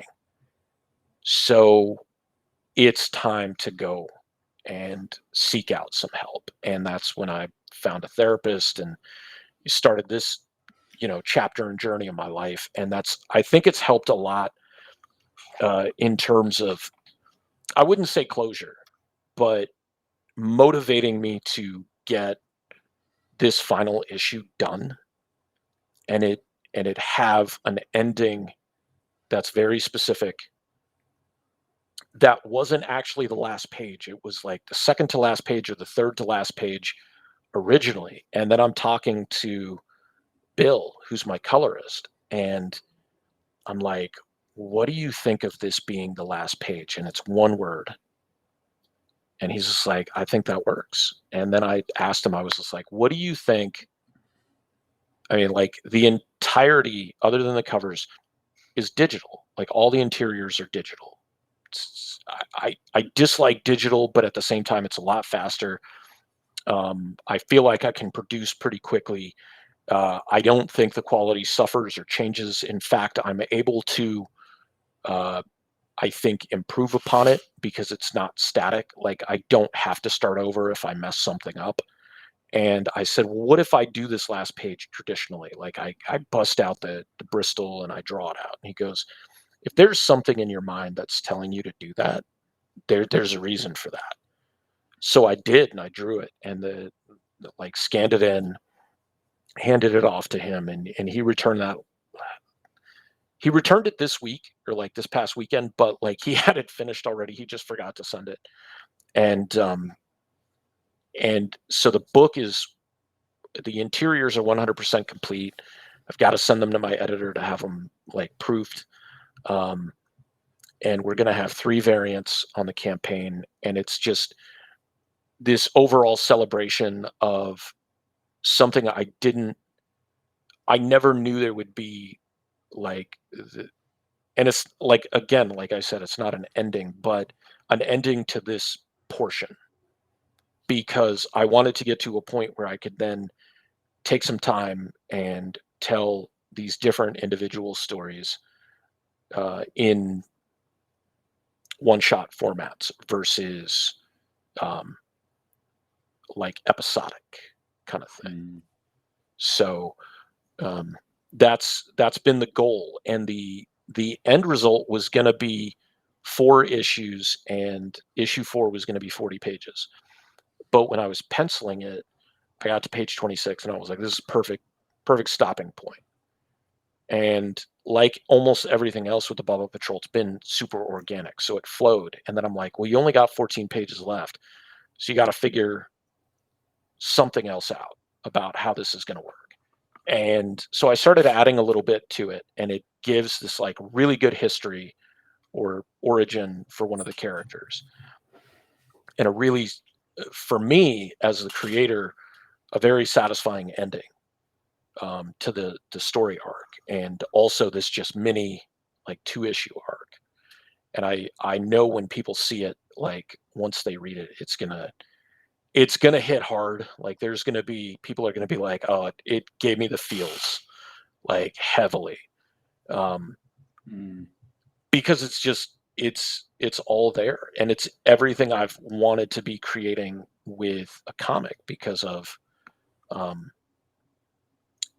So it's time to go and seek out some help. And that's when I found a therapist and started this, chapter and journey of my life. And I think it's helped a lot in terms of, I wouldn't say closure, but motivating me to get this final issue done and it have an ending that's very specific that wasn't actually the last page. It was like the second to last page or the third to last page originally. And then I'm talking to Bill, who's my colorist, and I'm like, what do you think of this being the last page? And it's one word. And he's just like, I think that works. And then I asked him, I was just like, what do you think? I mean, like the entirety, other than the covers, is digital. Like all the interiors are digital. I dislike digital, but at the same time, it's a lot faster. I feel like I can produce pretty quickly. I don't think the quality suffers or changes. In fact, I'm able to uh, I think, improve upon it because it's not static. Like, I don't have to start over if I mess something up. And I said, well, what if I do this last page traditionally? Like, I bust out the Bristol and I draw it out. And he goes, if there's something in your mind that's telling you to do that, there's a reason for that. So I did, and I drew it, and like scanned it in, handed it off to him, and he returned that. He returned it this week, or like this past weekend, but like he had it finished already. He just forgot to send it. And so the book is, the interiors are 100% complete. I've got to send them to my editor to have them like proofed. And we're going to have 3 variants on the campaign, and it's just this overall celebration of something I never knew there would be, like, and it's like, again, like I said, it's not an ending, but an ending to this portion, because I wanted to get to a point where I could then take some time and tell these different individual stories in one-shot formats versus like episodic kind of thing. So that's been the goal, and the end result was going to be 4 issues, and issue 4 was going to be 40 pages. But when I was penciling it, I got to page 26 and I was like, this is perfect stopping point. And like almost everything else with the Bubba Patrol, it's been super organic, so it flowed. And then I'm like, well, you only got 14 pages left, so you got to figure something else out about how this is going to work. And so I started adding a little bit to it, and it gives this like really good history or origin for one of the characters, and a really, for me as the creator, a very satisfying ending to the story arc, and also this just mini like 2-issue arc. And I know when people see it, like once they read it, it's gonna hit hard. Like there's gonna be, people are gonna be like, oh, it gave me the feels, like heavily, because it's just it's all there, and it's everything I've wanted to be creating with a comic because of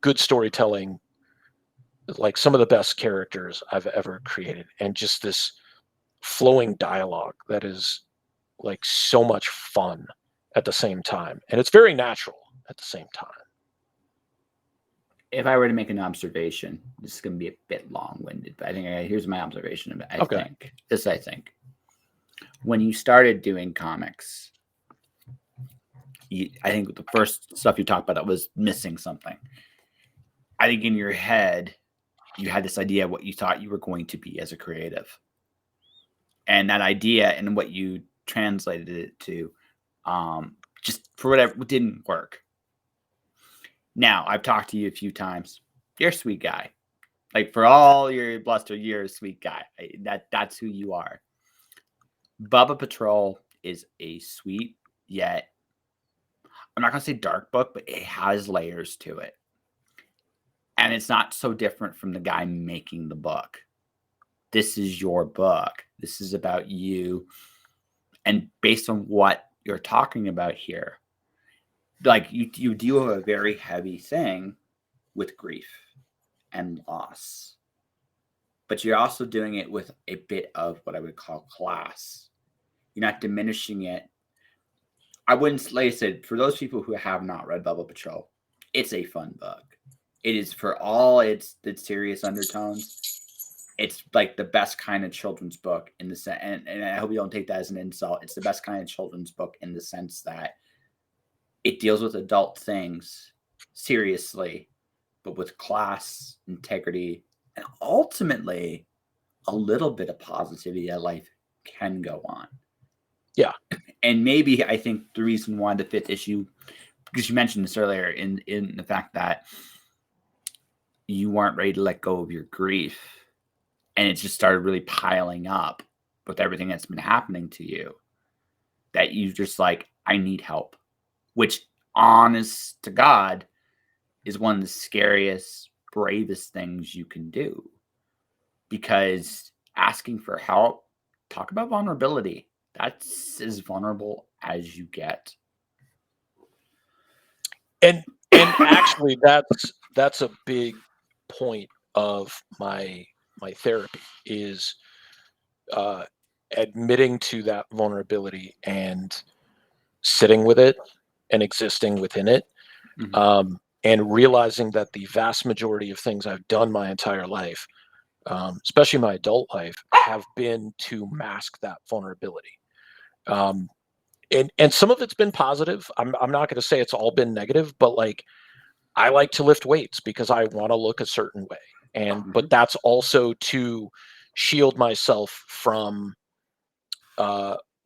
good storytelling, like some of the best characters I've ever created, and just this flowing dialogue that is like so much fun at the same time, and it's very natural at the same time. If I were to make an observation, this is going to be a bit long-winded, but I think here's my observation. I think when you started doing comics, I think the first stuff you talked about that was missing something. I think in your head, you had this idea of what you thought you were going to be as a creative, and that idea and what you translated it to, just for whatever, didn't work. Now, I've talked to you a few times. You're a sweet guy. Like, for all your bluster, you're a sweet guy. That's who you are. Bubba Patrol is a sweet, yet, I'm not going to say dark book, but it has layers to it. And it's not so different from the guy making the book. This is your book. This is about you. And based on what you're talking about here, like you deal with a very heavy thing with grief and loss, but you're also doing it with a bit of what I would call class. You're not diminishing it. I wouldn't, like I said, for those people who have not read Bubba Patrol, it's a fun book. It is, for all its serious undertones, it's like the best kind of children's book in the sense, and I hope you don't take that as an insult. It's the best kind of children's book in the sense that it deals with adult things seriously, but with class, integrity, and ultimately a little bit of positivity that life can go on. Yeah. And maybe I think the reason why the 5th issue, because you mentioned this earlier, in the fact that you weren't ready to let go of your grief, and it just started really piling up with everything that's been happening to you, that you just like, I need help. Which, honest to God, is one of the scariest, bravest things you can do. Because asking for help talk about vulnerability. That's as vulnerable as you get. And actually, that's a big point of my therapy is admitting to that vulnerability and sitting with it and existing within it, and realizing that the vast majority of things I've done my entire life, especially my adult life, have been to mask that vulnerability. And some of it's been positive. I'm not going to say it's all been negative, but like I like to lift weights because I want to look a certain way, but that's also to shield myself from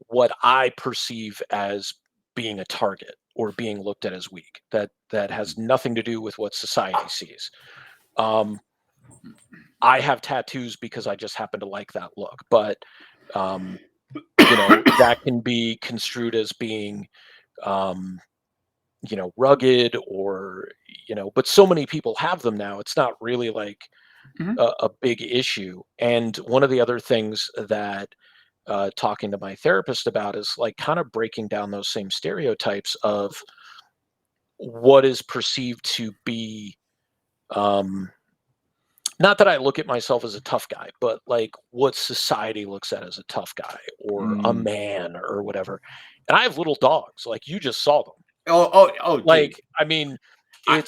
what I perceive as being a target or being looked at as weak. That has nothing to do with what society sees. I have tattoos because I just happen to like that look, but that can be construed as being rugged or but so many people have them now. It's not really like a big issue. And one of the other things that talking to my therapist about is like kind of breaking down those same stereotypes of what is perceived to be not that I look at myself as a tough guy, but like what society looks at as a tough guy or a man or whatever. And I have little dogs, like you just saw them. Oh, dude. Like, I mean, I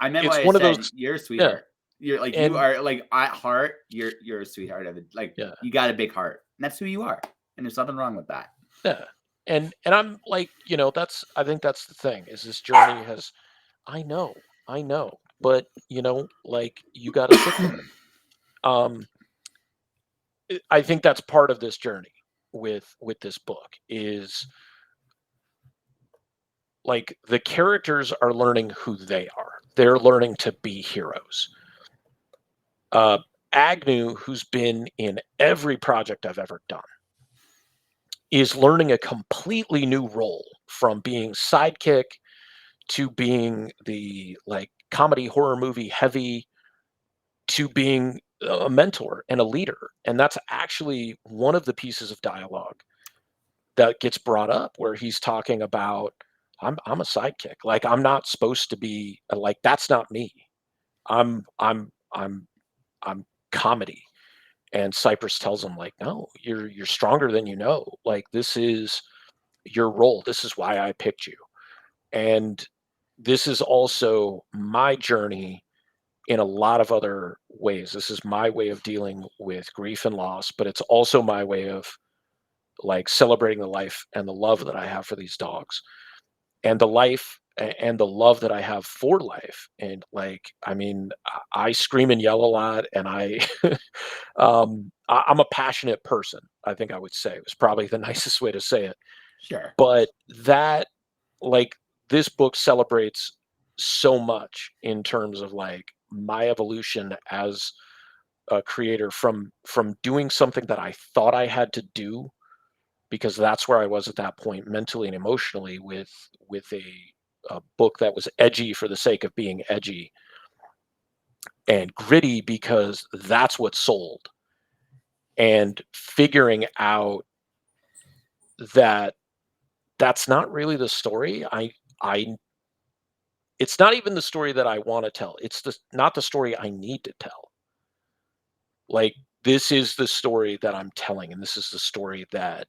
meant it's what I one of said. those. You're a Yeah, sweetheart. You're like you and are like at heart. You're a sweetheart of it. Like yeah, you got a big heart. And that's who you are. And there's nothing wrong with that. yeah, and I'm like, I think that's the thing is this journey has. I know, but like you got to sit with it. Um, I think that's part of this journey with this book is like the characters are learning who they are. They're learning to be heroes. Agnew, who's been in every project I've ever done, is learning a completely new role from being sidekick to being the like comedy horror movie heavy to being a mentor and a leader. And that's actually one of the pieces of dialogue that gets brought up where he's talking about I'm a sidekick. Like I'm not supposed to be like that's not me. I'm I'm I'm I'm comedy. And Cypress tells him like no, you're stronger than you know. Like this is your role. This is why I picked you. And this is also my journey in a lot of other ways. This is my way of dealing with grief and loss, but it's also my way of like celebrating the life and the love that I have for these dogs and the life and the love that I have for life. And like, I mean, I scream and yell a lot and I'm a passionate person. I think I would say it was probably the nicest way to say it. Sure. But that like this book celebrates so much in terms of like my evolution as a creator from doing something that I thought I had to do because that's where I was at that point mentally and emotionally with a book that was edgy for the sake of being edgy and gritty because that's what sold and figuring out that that's not really the story I it's not even the story that I want to tell. It's not the story I need to tell. Like this is the story that I'm telling, and this is the story that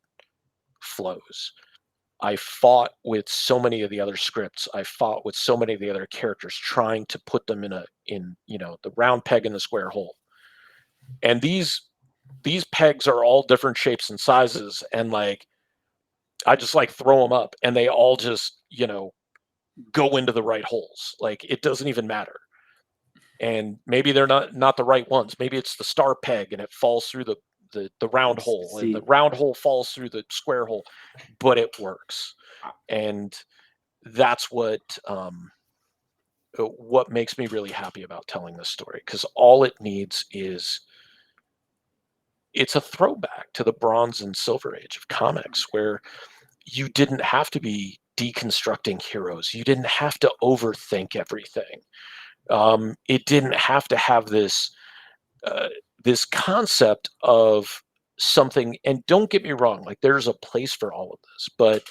flows. I fought with so many of the other scripts. I fought with so many of the other characters, trying to put them in the round peg in the square hole. And these pegs are all different shapes and sizes, and like I just like throw them up, and they all just go into the right holes. Like it doesn't even matter. And maybe they're not the right ones. Maybe it's the star peg and it falls through the round hole and the round hole falls through the square hole, but it works. And that's what makes me really happy about telling this story because all it needs is it's a throwback to the Bronze and Silver Age of comics where you didn't have to be deconstructing heroes. You didn't have to overthink everything. It didn't have to have this concept of something, and don't get me wrong, like there's a place for all of this, but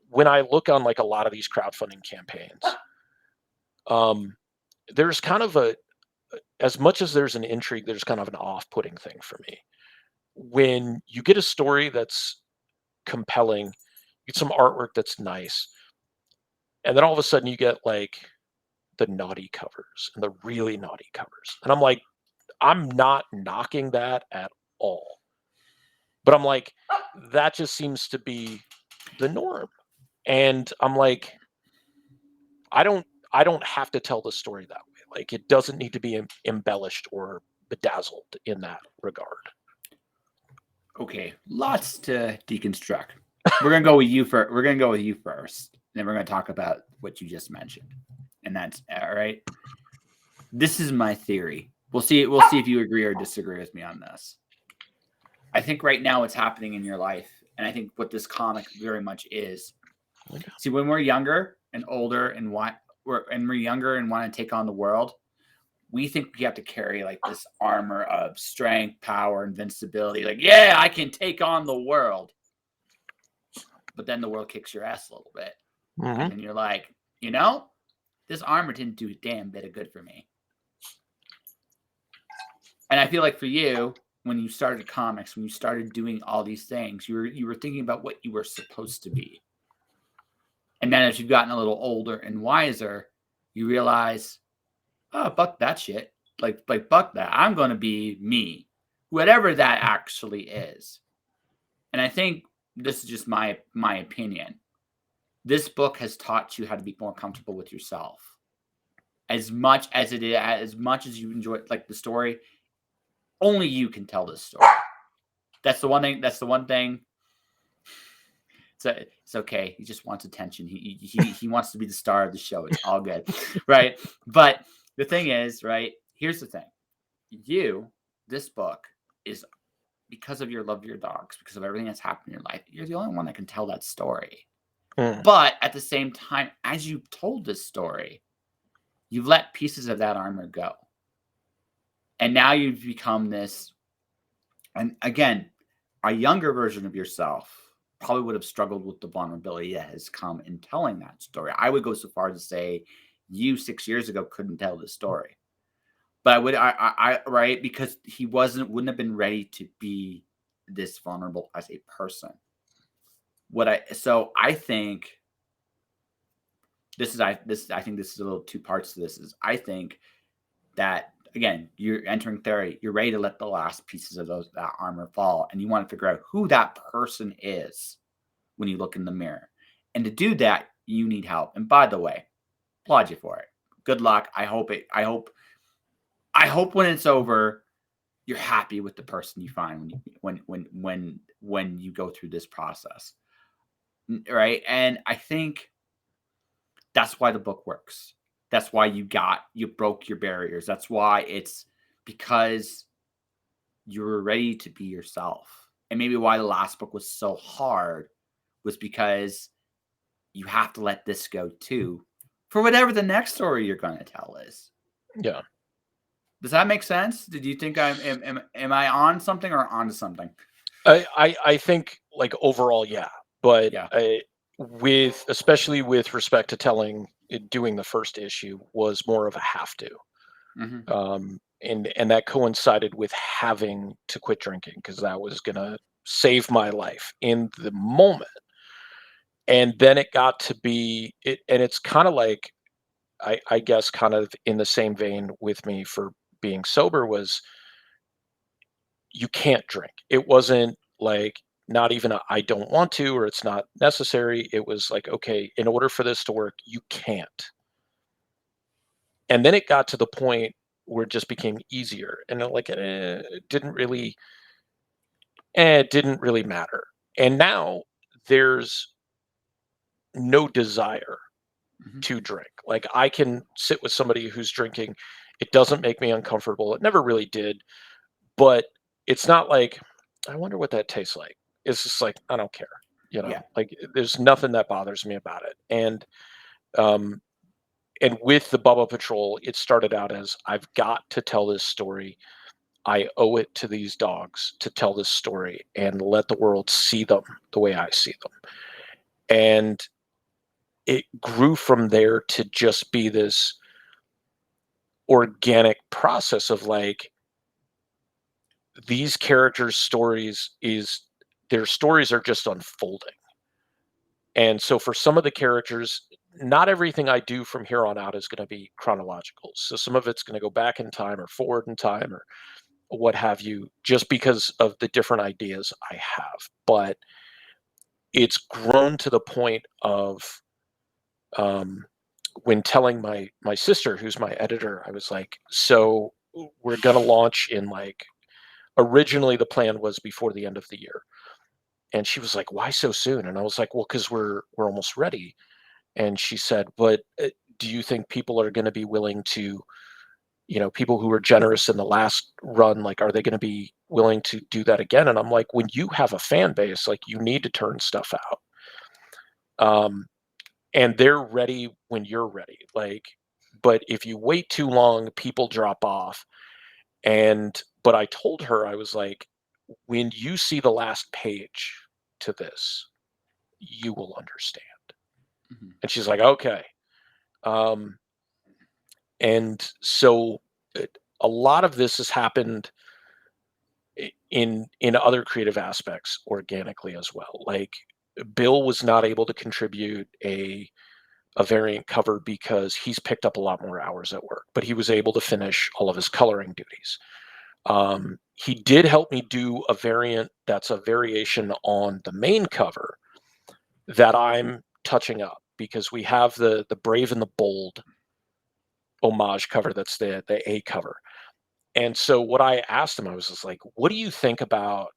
when I look on like a lot of these crowdfunding campaigns, um, there's kind of as much as there's an intrigue, there's kind of an off-putting thing for me. When you get a story that's compelling, get some artwork that's nice, and then all of a sudden you get like the naughty covers and the really naughty covers. And I'm like, I'm not knocking that at all. But I'm like, that just seems to be the norm. And I'm like, I don't I don't have to tell the story that way. Like it doesn't need to be embellished or bedazzled in that regard. Okay, lots to deconstruct. We're gonna go with you first. We're gonna go with you first, and then we're gonna talk about what you just mentioned, and that's all right. This is my theory. We'll see. We'll see if you agree or disagree with me on this. I think right now what's happening in your life, and I think what this comic very much is. See, when we're younger and older and we're younger and want to take on the world, we think we have to carry like this armor of strength, power, invincibility. Like, yeah, I can take on the world. But then the world kicks your ass a little bit. Mm-hmm. And then you're like, you know, this armor didn't do a damn bit of good for me. And I feel like for you, when you started comics, when you started doing all these things, you were thinking about what you were supposed to be. And then as you've gotten a little older and wiser, you realize, oh, buck that shit. Like buck that. I'm going to be me, whatever that actually is. And I think this is just my opinion. This book has taught you how to be more comfortable with yourself. As much as you enjoy like the story, only you can tell this story. That's the one thing. That's the one thing. It's okay. He just wants attention. He wants to be the star of the show. It's all good, right? But the thing is, right? Here's the thing. This book is because of your love of your dogs, because of everything that's happened in your life. You're the only one that can tell that story. But at the same time, as you've told this story, you've let pieces of that armor go. And now you've become this, and again, a younger version of yourself probably would have struggled with the vulnerability that has come in telling that story. I would go so far as to say you 6 years ago couldn't tell this story. But right, because he wouldn't have been ready to be this vulnerable as a person. I think this is I think this is a little two parts to this. I think that again, you're entering theory, you're ready to let the last pieces of that armor fall, and you want to figure out who that person is when you look in the mirror. And to do that, you need help. And by the way, applaud you for it. Good luck. I hope when it's over, you're happy with the person you find when you go through this process. Right? And I think that's why the book works. That's why you broke your barriers. That's why it's because you were ready to be yourself. And maybe why the last book was so hard was because you have to let this go too for whatever the next story you're going to tell is. Yeah. Does that make sense? Did you think am I on something or onto something? I think like overall, yeah. But Yeah. especially with respect to doing the first issue was more of a have to. Mm-hmm. And that coincided with having to quit drinking because that was gonna save my life in the moment. And then it got to be it, and it's kind of like I guess kind of in the same vein with me for being sober was you can't drink. It wasn't like not even I don't want to or it's not necessary. It was like, okay, in order for this to work, you can't. And then it got to the point where it just became easier. And it didn't really matter. And now there's no desire to drink. Like I can sit with somebody who's drinking. It doesn't make me uncomfortable. It never really did. But it's not like, I wonder what that tastes like. It's just like, I don't care. Yeah. Like there's nothing that bothers me about it. And with the Bubba Patrol, it started out as I've got to tell this story. I owe it to these dogs to tell this story and let the world see them the way I see them. And it grew from there to just be this organic process of like, these characters' stories is their stories are just unfolding. And so for some of the characters, not everything I do from here on out is going to be chronological. So some of it's going to go back in time or forward in time or what have you, just because of the different ideas I have. But it's grown to the point of um, when telling my sister, who's my editor, I was like, so we're going to launch in like, originally the plan was before the end of the year. And she was like, why so soon? And I was like, well, because we're almost ready. And she said, but do you think people are going to be willing to, people who were generous in the last run, like, are they going to be willing to do that again? And I'm like, when you have a fan base, like, you need to turn stuff out. And they're ready when you're ready. Like, but if you wait too long, people drop off. But I told her, I was like, when you see the last page to this, you will understand. Mhm. And she's like, okay. Um, and so a lot of this has happened in other creative aspects organically as well. Like Bill was not able to contribute a variant cover because he's picked up a lot more hours at work, but he was able to finish all of his coloring duties. He did help me do a variant that's a variation on the main cover that I'm touching up because we have the Brave and the Bold homage cover that's the A cover. And so what I asked him, I was just like, what do you think about,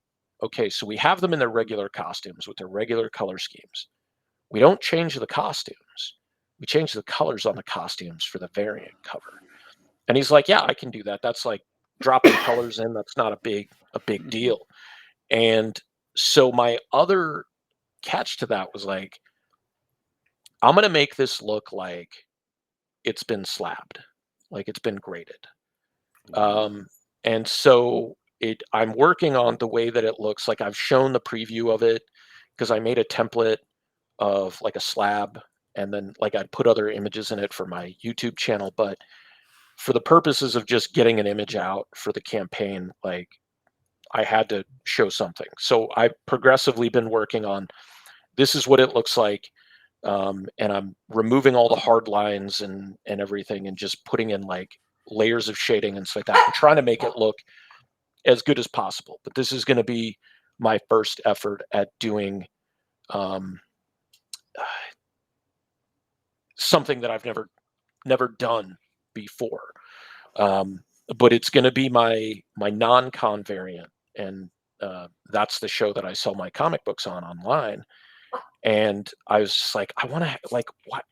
okay, so we have them in their regular costumes with their regular color schemes. We don't change the costumes. We change the colors on the costumes for the variant cover. And he's like, yeah, I can do that. That's like dropping colors in. That's not a big deal. And so my other catch to that was like, I'm going to make this look like it's been slabbed, like it's been graded. Um, and so I'm working on the way that it looks. Like I've shown the preview of it because I made a template of like a slab and then like I'd put other images in it for my YouTube channel. But for the purposes of just getting an image out for the campaign, like I had to show something. So I've progressively been working on this is what it looks like. And I'm removing all the hard lines and everything and just putting in like layers of shading and stuff like that. I'm trying to make it look as good as possible. But this is going to be my first effort at doing um, something that I've never done before. Um, but it's going to be my non-con variant, and that's the show that I sell my comic books on online. And I was just like, I want to like what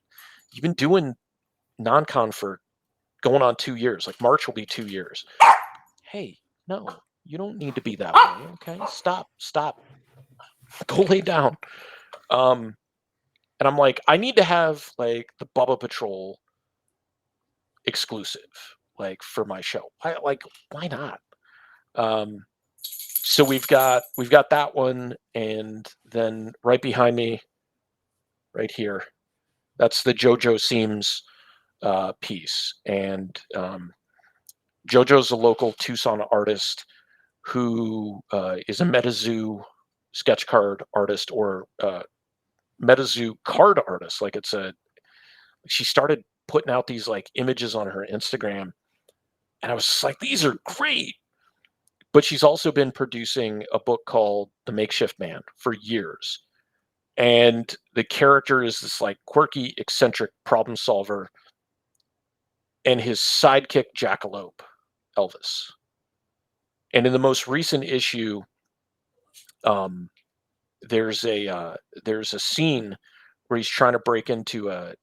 you've been doing non-con for going on 2 years. Like March will be 2 years. Hey, no, you don't need to be that way. Okay, stop, go lay down. Um, and I'm like, I need to have like the Bubba Patrol exclusive, like for my show. I like, why not? Um, so we've got that one, and then right behind me, right here, that's the JoJo Seams piece, and JoJo's a local Tucson artist who is a MetaZoo sketch card artist or MetaZoo card artist. Like she started putting out these like images on her Instagram, and I was just like, these are great. But she's also been producing a book called The Makeshift Man for years. And the character is this like quirky, eccentric problem solver, and his sidekick jackalope, Elvis. And in the most recent issue, um, there's a scene where he's trying to break into a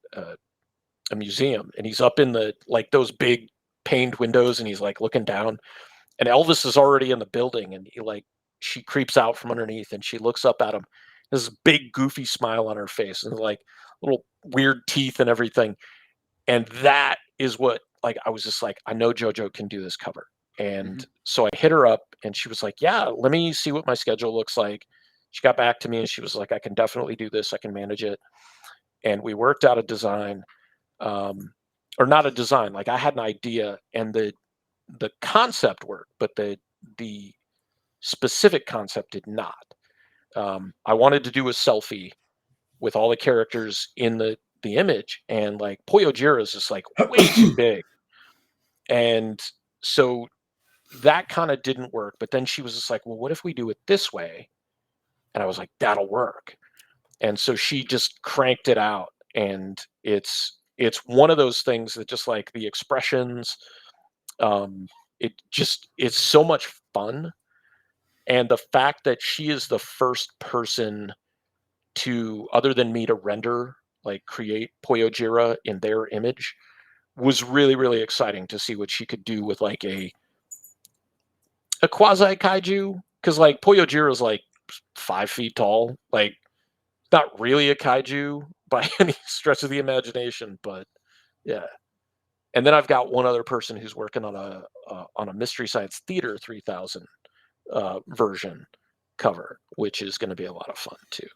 museum, and he's up in the like those big paned windows, and he's like looking down, and Elvis is already in the building, and she creeps out from underneath, and she looks up at him, this big goofy smile on her face, and like little weird teeth and everything, and that is what like I was just like, I know JoJo can do this cover. And so I hit her up and she was like, yeah, let me see what my schedule looks like. She got back to me and she was like, I can definitely do this. I can manage it. And we worked out a design, or not a design. Like I had an idea and the concept worked, but the specific concept did not. I wanted to do a selfie with all the characters in the image, and like Poyo Jira is just like way too big. And so that kind of didn't work. But then she was just like, well, what if we do it this way? And I was like, that'll work. And so she just cranked it out. And it's one of those things that just like the expressions, it's so much fun. And the fact that she is the first person to, other than me, to render, like create Poyo Jira in their image was really, really exciting to see what she could do with like a quasi kaiju. Cause like Poyo Jira is like 5 feet tall, like not really a kaiju by any stretch of the imagination, but yeah. And then I've got one other person who's working on a Mystery Science Theater 3000 version cover, which is going to be a lot of fun too.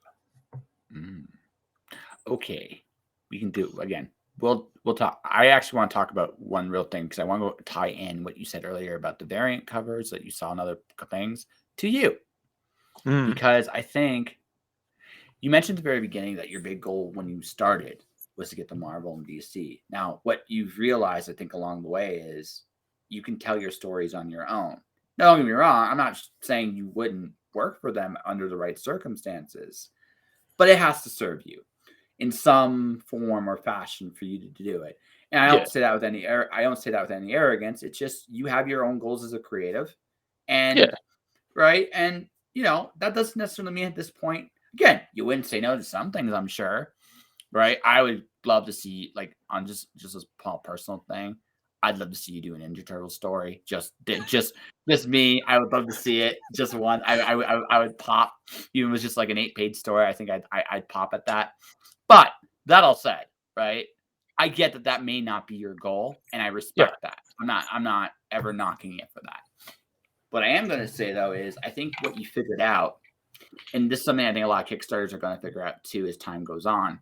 Okay, we can do again. We'll talk. I actually want to talk about one real thing because I want to tie in what you said earlier about the variant covers that you saw in other things to you, because I think you mentioned at the very beginning that your big goal when you started was to get the Marvel and DC. Now, what you've realized, I think, along the way is you can tell your stories on your own. Now, don't get me wrong. I'm not saying you wouldn't work for them under the right circumstances, but it has to serve you in some form or fashion for you to do it. And I don't say that with any arrogance. It's just you have your own goals as a creative, and right, and that doesn't necessarily mean at this point. Again, you wouldn't say no to some things, I'm sure, right? I would love to see, like, on just a personal thing, I'd love to see you do an Ninja Turtle story. Just me. I would love to see it. Just one. I would pop. Even if it was just like an 8-page story, I think I'd pop at that. But that all said, right? I get that may not be your goal, and I respect that. I'm not ever knocking you for that. What I am going to say though is I think what you figured out, and this is something I think a lot of Kickstarters are going to figure out too as time goes on,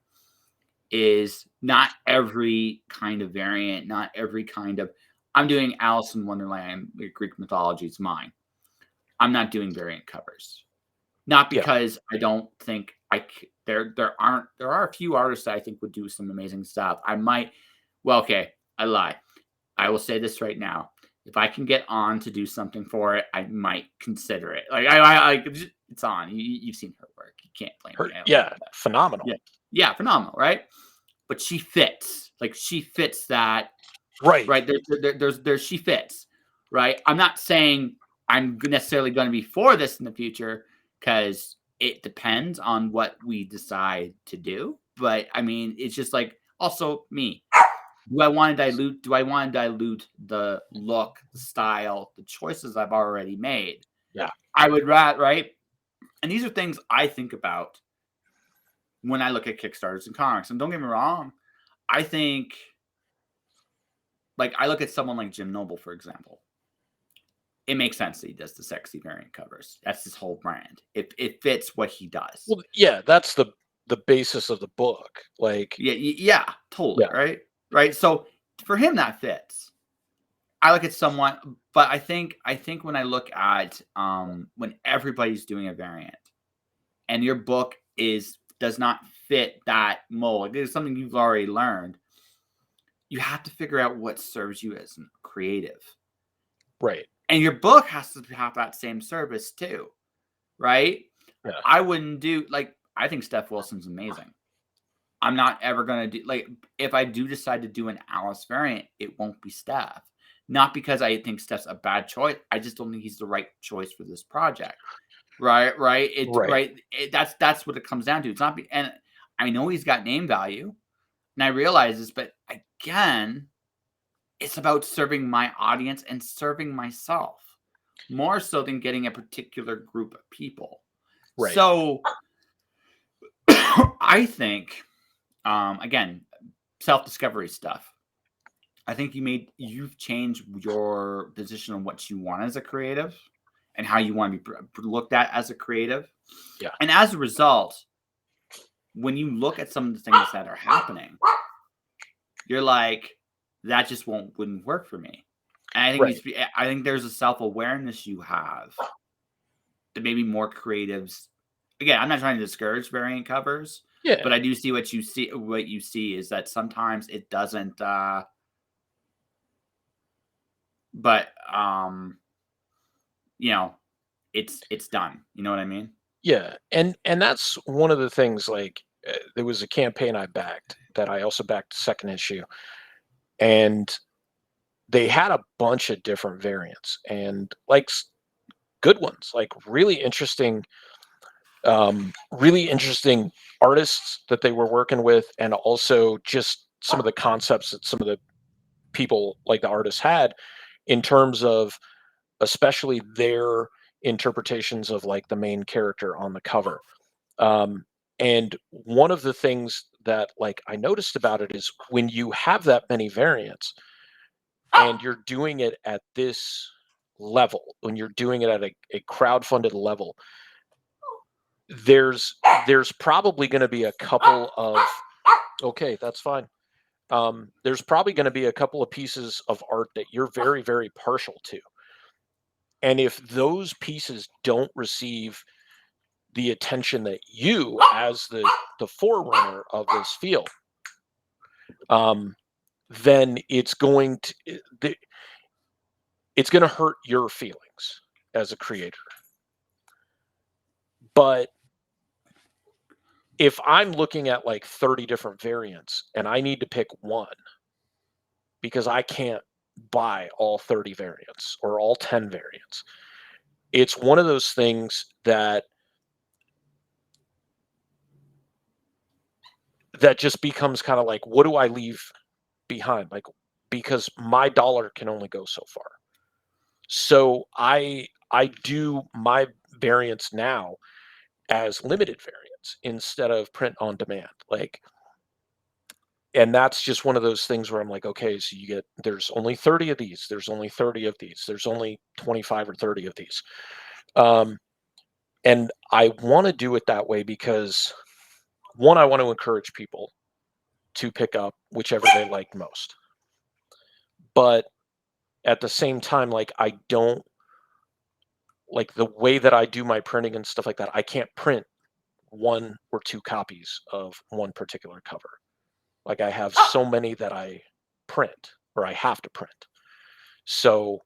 is not every kind of variant, not every kind of. I'm doing Alice in Wonderland, Greek mythology is mine. I'm not doing variant covers, not because I don't think there are a few artists that I think would do some amazing stuff. I might. Well, okay, I lie. I will say this right now. If I can get on to do something for it, I might consider it. Like I it's on. You've seen her work. You can't blame me. Yeah, phenomenal. Yeah, phenomenal, right? But she fits. Like she fits that. Right. There's she fits. Right. I'm not saying I'm necessarily going to be for this in the future because it depends on what we decide to do. But I mean, it's just like also me. Do I want to dilute the look, the style, the choices I've already made? Yeah. I would rather, right? And these are things I think about when I look at Kickstarters and comics. And don't get me wrong, I think, like, I look at someone like Jim Noble, for example. It makes sense that he does the sexy variant covers. That's his whole brand. It fits what he does. Well, yeah, that's the basis of the book. Like, yeah, totally, right. So for him, that fits. I look at someone, but I think when I look at when everybody's doing a variant, and your book does not fit that mold, it's something you've already learned. You have to figure out what serves you as a creative, right? And your book has to have that same service too, right? Yeah. I wouldn't do I think Steph Wilson's amazing. I'm not ever going to do if I do decide to do an Alice variant, it won't be Steph. Not because I think Steph's a bad choice. I just don't think he's the right choice for this project. Right. That's what it comes down to. It's not and I know he's got name value and I realize this, but again, it's about serving my audience and serving myself more so than getting a particular group of people. Right. So I think, again, self-discovery stuff. I think you've changed your position on what you want as a creative and how you want to be looked at as a creative. Yeah. And as a result, when you look at some of the things that are happening, you're like, that just wouldn't work for me. And I think there's a self-awareness you have that maybe more creatives. Again, I'm not trying to discourage variant covers, Yeah. but I do see what you see. What you see is that sometimes it doesn't. But you know, it's done. You know what I mean? Yeah. And that's one of the things, like, there was a campaign I backed that I also backed the second issue, and they had a bunch of different variants and like good ones, like really interesting artists that they were working with, and also just some of the concepts that some of the people, like the artists, had in terms of especially their interpretations of like the main character on the cover. Um, and one of the things that like I noticed about it is when you have that many variants and you're doing it at this level, when you're doing it at a crowd-funded level, there's probably going to be a couple of okay, that's fine. There's probably going to be a couple of pieces of art that you're very, very partial to. And if those pieces don't receive the attention that you, as the forerunner of this field, then it's going to hurt your feelings as a creator. But if I'm looking at like 30 different variants and I need to pick one because I can't buy all 30 variants or all 10 variants, it's one of those things that just becomes kind of like, what do I leave behind? Like, because my dollar can only go so far. So I do my variants now as limited variants instead of print on demand. Like, and that's just one of those things where I'm like, okay, so there's only 30 of these, there's only 30 of these, there's only 25 or 30 of these. And I want to do it that way because, one, I want to encourage people to pick up whichever they like most. But at the same time, like, I don't like the way that I do my printing and stuff like that. I can't print 1 or 2 copies of one particular cover. Like, I have so many that I print or I have to print. So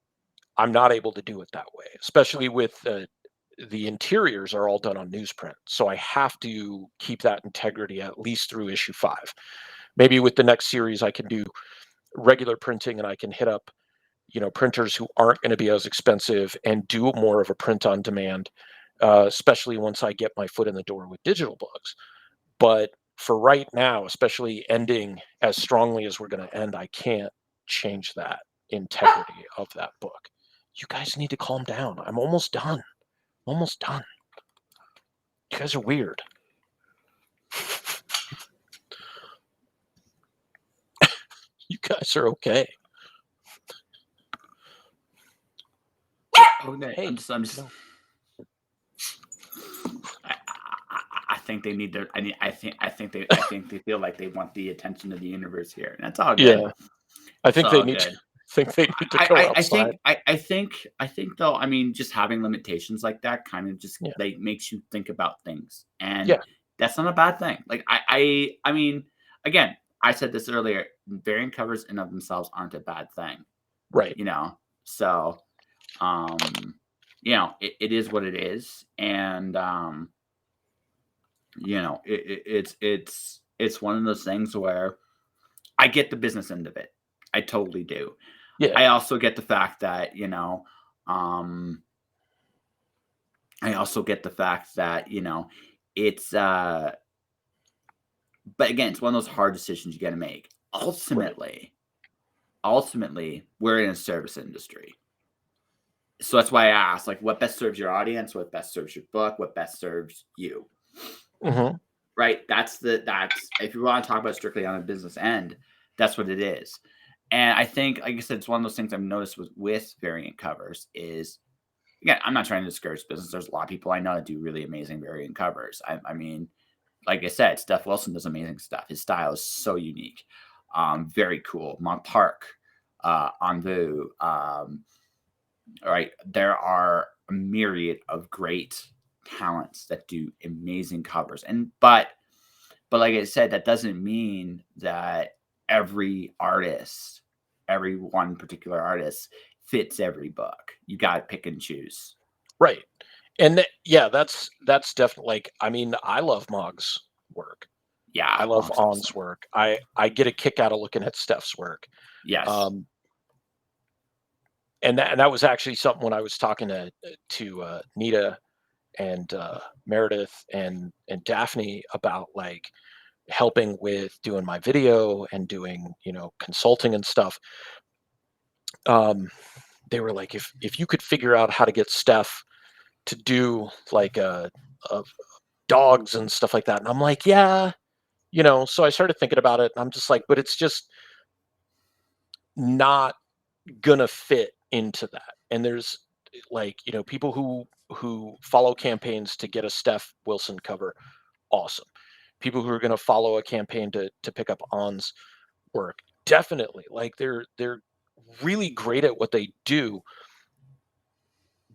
I'm not able to do it that way, especially with the interiors are all done on newsprint. So I have to keep that integrity at least through issue 5. Maybe with the next series, I can do regular printing and I can hit up, printers who aren't going to be as expensive and do more of a print on demand, especially once I get my foot in the door with digital books. But for right now, especially ending as strongly as we're going to end, I can't change that integrity of that book. You guys need to calm down. I'm almost done. Almost done. You guys are weird. You guys are okay. Okay. Hey, I'm just. no. I think they need their. I think they feel like they want the attention of the universe here, and that's all good. Yeah, I think It's they all need to. good. Think they need to go outside. I think though. I mean, just having limitations like that kind of just Yeah. like makes you think about things, and Yeah. that's not a bad thing. Like I mean, again, I said this earlier. Variant covers in of themselves aren't a bad thing, Right. So, it is what it is, and it's one of those things where I get the business end of it. I totally do. Yeah. I also get the fact that, I also get the fact that, it's but again, it's one of those hard decisions you got to make. Ultimately, we're in a service industry. So that's why I asked, like, what best serves your audience, what best serves your book, what best serves you. Mm-hmm. Right? That's if you want to talk about strictly on a business end, that's what it is. And I think, like I said, it's one of those things I've noticed with variant covers is, again, I'm not trying to discourage business. There's a lot of people I know that do really amazing variant covers. I mean, like I said, Steph Wilson does amazing stuff. His style is so unique. Very cool. Monk Park, Anvu. Right. There are a myriad of great talents that do amazing covers. But like I said, that doesn't mean that every artist, every one particular artist fits every book. You got to pick and choose. Right. And yeah, that's definitely like, I mean, I love Mog's work. I Yeah, love Monk's On's awesome. work. I get a kick out of looking at Steph's work. Yes. Um, and that was actually something when I was talking to Nita and Meredith and Daphne about like helping with doing my video and doing, you know, consulting and stuff. They were like, if you could figure out how to get Steph to do like a dogs and stuff like that, and I'm like, yeah, you know. So I started thinking about it, and I'm just like, but it's just not gonna fit into that. And there's like, you know, people who follow campaigns to get a Steph Wilson cover, awesome. People who are gonna follow a campaign to pick up On's work, definitely. Like they're really great at what they do,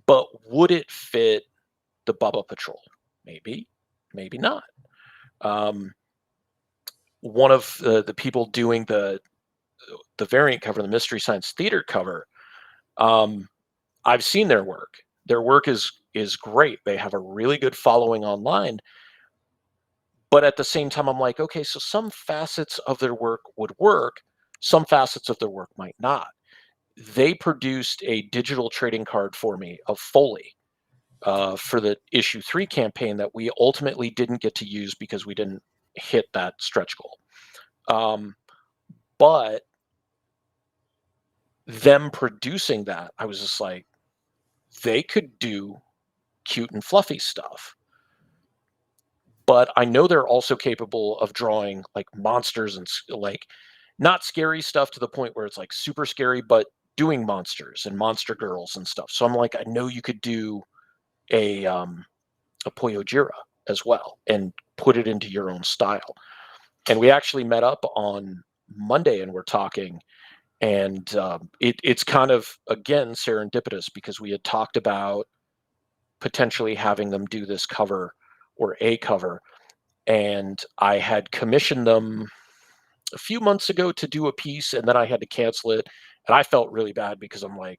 but would it fit the Bubba Patrol? Maybe, maybe not. Um, one of the people doing the variant cover, the Mystery Science Theater cover, um, I've seen their work. Their work is great. They have a really good following online. But at the same time, I'm like, okay, so some facets of their work would work, some facets of their work might not. They produced a digital trading card for me of Foley for the issue 3 campaign that we ultimately didn't get to use because we didn't hit that stretch goal. But them producing that, I was just like, they could do cute and fluffy stuff. But I know they're also capable of drawing like monsters and like not scary stuff to the point where it's like super scary, but doing monsters and monster girls and stuff. So I'm like, I know you could do a Poyojira as well and put it into your own style. And we actually met up on Monday and we're talking, and it's kind of again serendipitous because we had talked about potentially having them do this cover or a cover, and I had commissioned them a few months ago to do a piece, and then I had to cancel it, and I felt really bad because I'm like,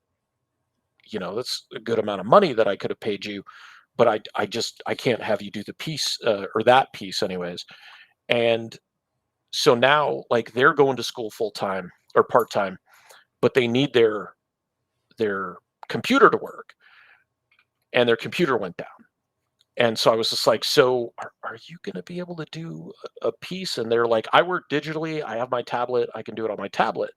you know, that's a good amount of money that I could have paid you, but I can't have you do the piece or that piece anyways. And so now like they're going to school full time or part time, but they need their computer to work, and their computer went down. And so I was just like, so are you going to be able to do a piece? And they're like, I work digitally. I have my tablet. I can do it on my tablet.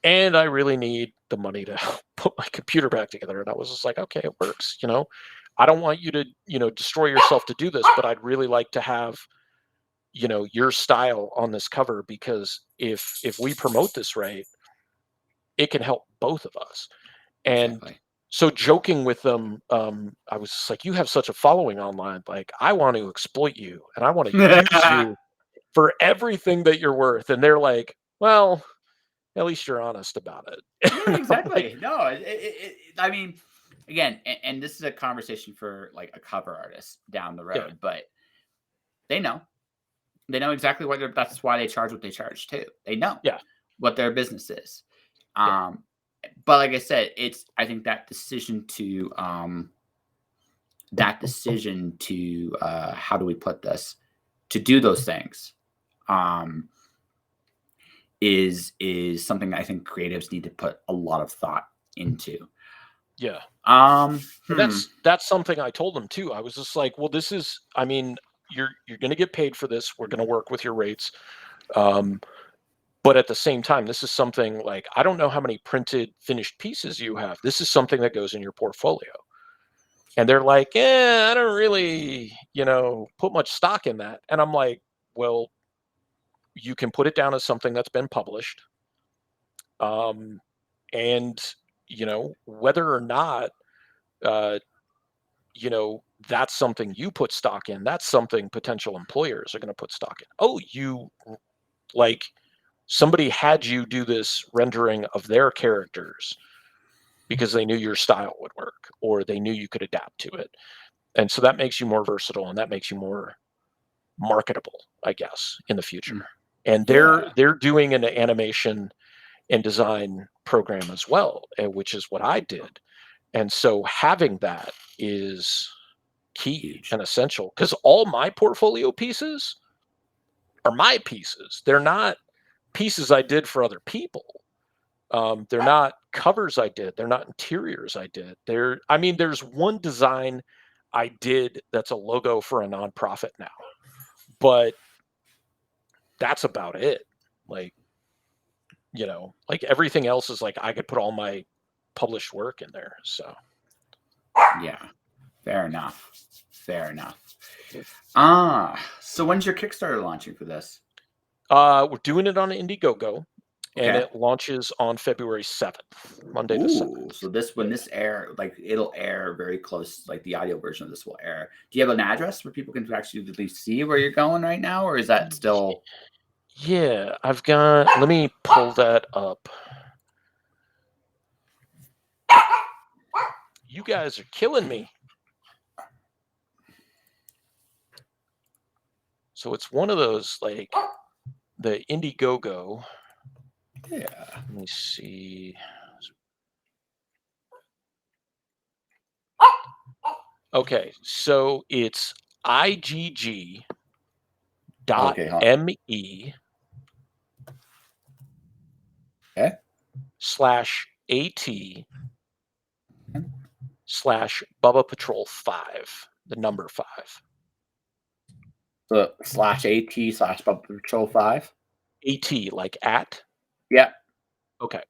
And I really need the money to put my computer back together. And I was just like, okay, it works. You know, I don't want you to, you know, destroy yourself to do this, but I'd really like to have, you know, your style on this cover, because if we promote this right, it can help both of us. And Exactly. so joking with them, I was just like, you have such a following online. Like, I want to exploit you and I want to use you for everything that you're worth. And they're like, well, at least you're honest about it. Yeah, And I'm like, exactly. No, I mean, again, and this is a conversation for like a cover artist down the yeah, road, but they know. They know exactly what that's why they charge what they charge too. They know yeah, what their business is. yeah, Um, but like I said, it's I think that decision to how do we put this to do those things um is something I think creatives need to put a lot of thought into. yeah. Um, And hmm. that's something I told them too. I was just like, well, this is, I mean, you're going to get paid for this. We're going to work with your rates. Um, but at the same time, this is something like, I don't know how many printed finished pieces you have. This is something that goes in your portfolio. And they're like, yeah, I don't really, you know, put much stock in that. And I'm like, well, you can put it down as something that's been published. And, whether or not, uh, that's something you put stock in, that's something potential employers are going to put stock in. Oh, like somebody had you do this rendering of their characters because they knew your style would work or they knew you could adapt to it. And so that makes you more versatile and that makes you more marketable, I guess, in the future. And they're doing an animation and design program as well, which is what I did. And so having that is key and essential because all my portfolio pieces are my pieces. They're not pieces I did for other people. They're not covers I did. They're not interiors I did. There's one design I did that's a logo for a nonprofit now, but that's about it. Like, like everything else is like I could put all my published work in there. So, yeah, fair enough. So when's your Kickstarter launching for this? we're doing it on Indiegogo. And Okay. it launches on February 7th, Monday the 7th. So when this air, like it'll air very close, like the audio version of this will air. Do you have an address where people can actually at least see where you're going right now, or is that still? Yeah, let me pull that up. You guys are killing me. So it's one of those, like the Indiegogo. Yeah. Let me see. Okay, so it's igg.me Okay. /AT/Bubba Patrol 5, the number 5. So /AT/Bubba Patrol 5. AT like at. Yeah. Okay.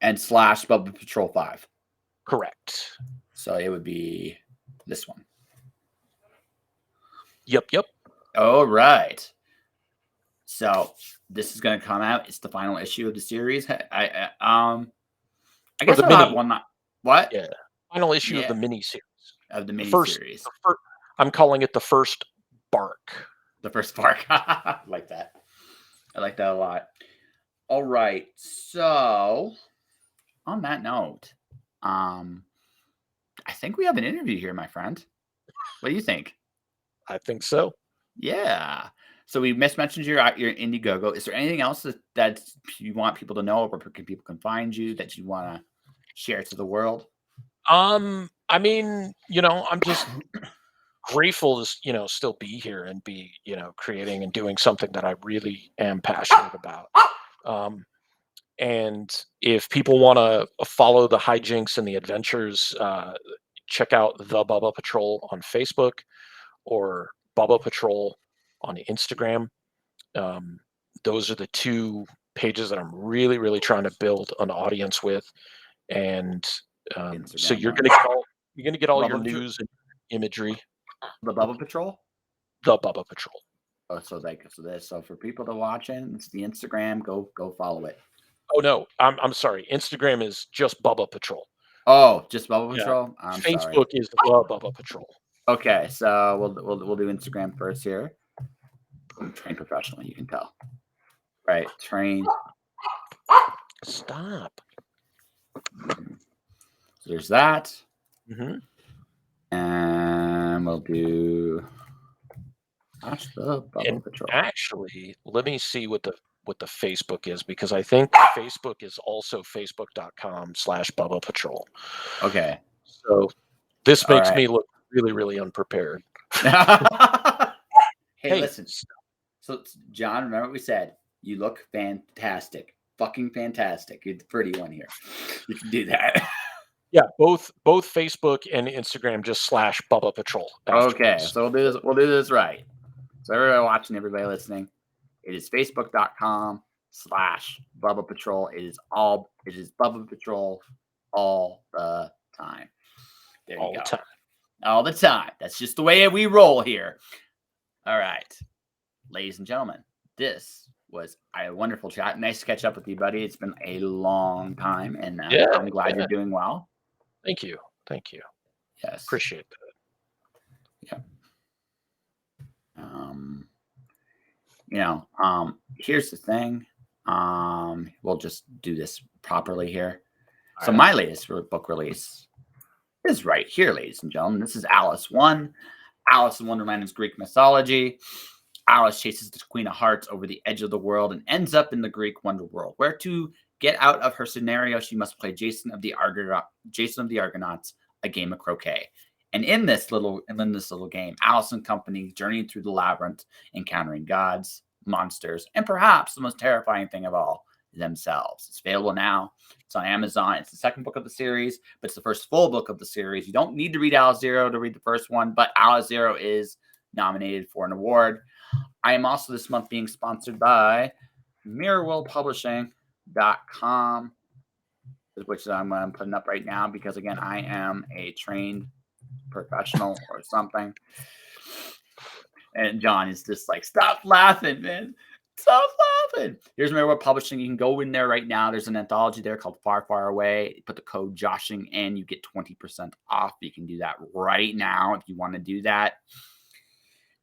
And /Bubba Patrol 5. Correct. So it would be this one. Yep. All right. So this is going to come out. It's the final issue of the series. I guess I'll have one. What? Yeah. Final issue of the mini series. Of the mini series. I'm calling it the first bark. The first bark. I like that. I like that a lot. All right. So on that note, I think we have an interview here, my friend. What do you think? I think so. Yeah. So we mentioned your Indiegogo. Is there anything else that you want people to know, where people can find you, that you want to share to the world? I'm just grateful to, still be here and be, creating and doing something that I really am passionate about. And if people want to follow the hijinks and the adventures, check out the Bubba Patrol on Facebook or Bubba Patrol on Instagram. Those are the two pages that I'm really, really trying to build an audience with. And so you're gonna get all your news and imagery. The Bubba Patrol. The Bubba Patrol. Oh, so for people to watch it, it's the Instagram. Go follow it. Oh no, I'm sorry. Instagram is just Bubba Patrol. Oh, just Bubba Patrol. I'm Facebook sorry. is the Bubba Patrol. Okay, so we'll do Instagram first here. I'm trained professional, you can tell. Right, train. Stop. So there's that. Mm-hmm. And we'll do the Bubba Patrol. Actually, let me see what the Facebook is, because I think Facebook is also facebook.com/Bubba Patrol. Okay. So this makes me look really, really unprepared. Hey, listen. So, John, remember what we said? You look fantastic. Fucking fantastic. You're the pretty one here. You can do that. Yeah, both Facebook and Instagram just /Bubba Patrol. Okay, so we'll do this right. So everybody watching, everybody listening, it is facebook.com/Bubba Patrol. It is Bubba Patrol all the time. There you go. All the time. That's just the way we roll here. All right. Ladies and gentlemen, this was a wonderful chat. Nice to catch up with you, buddy. It's been a long time, and Yeah, I'm glad you're doing well. Thank you. Thank you. Yes. Appreciate that. Yeah. Here's the thing. We'll just do this properly here. So my latest book release is right here, ladies and gentlemen. This is Alice 1. Alice in Wonderland is Greek mythology. Alice chases the Queen of Hearts over the edge of the world and ends up in the Greek Wonder World, where to get out of her scenario, she must play Jason of the Argonauts, a game of croquet. And in this little game, Alice and company journey through the labyrinth, encountering gods, monsters, and perhaps the most terrifying thing of all, themselves. It's available now. It's on Amazon. It's the second book of the series, but it's the first full book of the series. You don't need to read Alice Zero to read the first one, but Alice Zero is nominated for an award. I am also this month being sponsored by MirrorWorldPublishing.com, which I'm putting up right now because, again, I am a trained professional or something. And John is just like, stop laughing, man. Stop laughing. Here's MirrorWorld Publishing. You can go in there right now. There's an anthology there called Far, Far Away. Put the code Joshing in. You get 20% off. You can do that right now if you want to do that.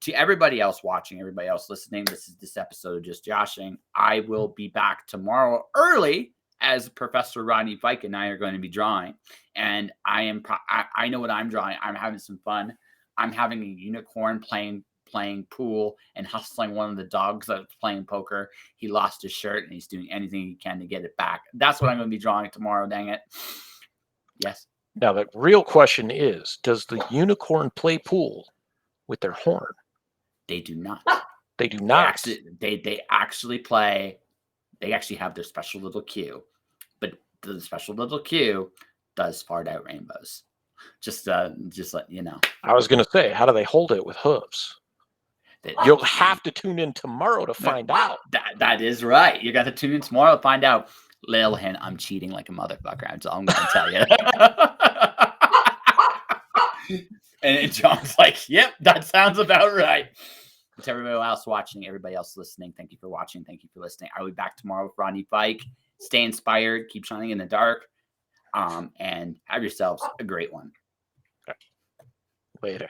To everybody else watching, everybody else listening, this is this episode of Just Joshing. I will be back tomorrow early as Professor Rodney Fike and I are going to be drawing. And I know what I'm drawing. I'm having some fun. I'm having a unicorn playing pool and hustling one of the dogs that's playing poker. He lost his shirt and he's doing anything he can to get it back. That's what I'm going to be drawing tomorrow, dang it. Yes. Now, the real question is, does the unicorn play pool with their horn? They do not. They do not. They actually play. They actually have their special little cue, but the special little cue does fart out rainbows. Just let you know. I was going to say, how do they hold it with hooves? You'll have to tune in tomorrow to find out. That is right. You got to tune in tomorrow to find out. Lil Hen, I'm cheating like a motherfucker. That's all I'm going to tell you. And John's like, yep, that sounds about right. To everybody else watching, everybody else listening, thank you for watching. Thank you for listening. I'll be back tomorrow with Rodney Fike. Stay inspired. Keep shining in the dark. And have yourselves a great one. Later.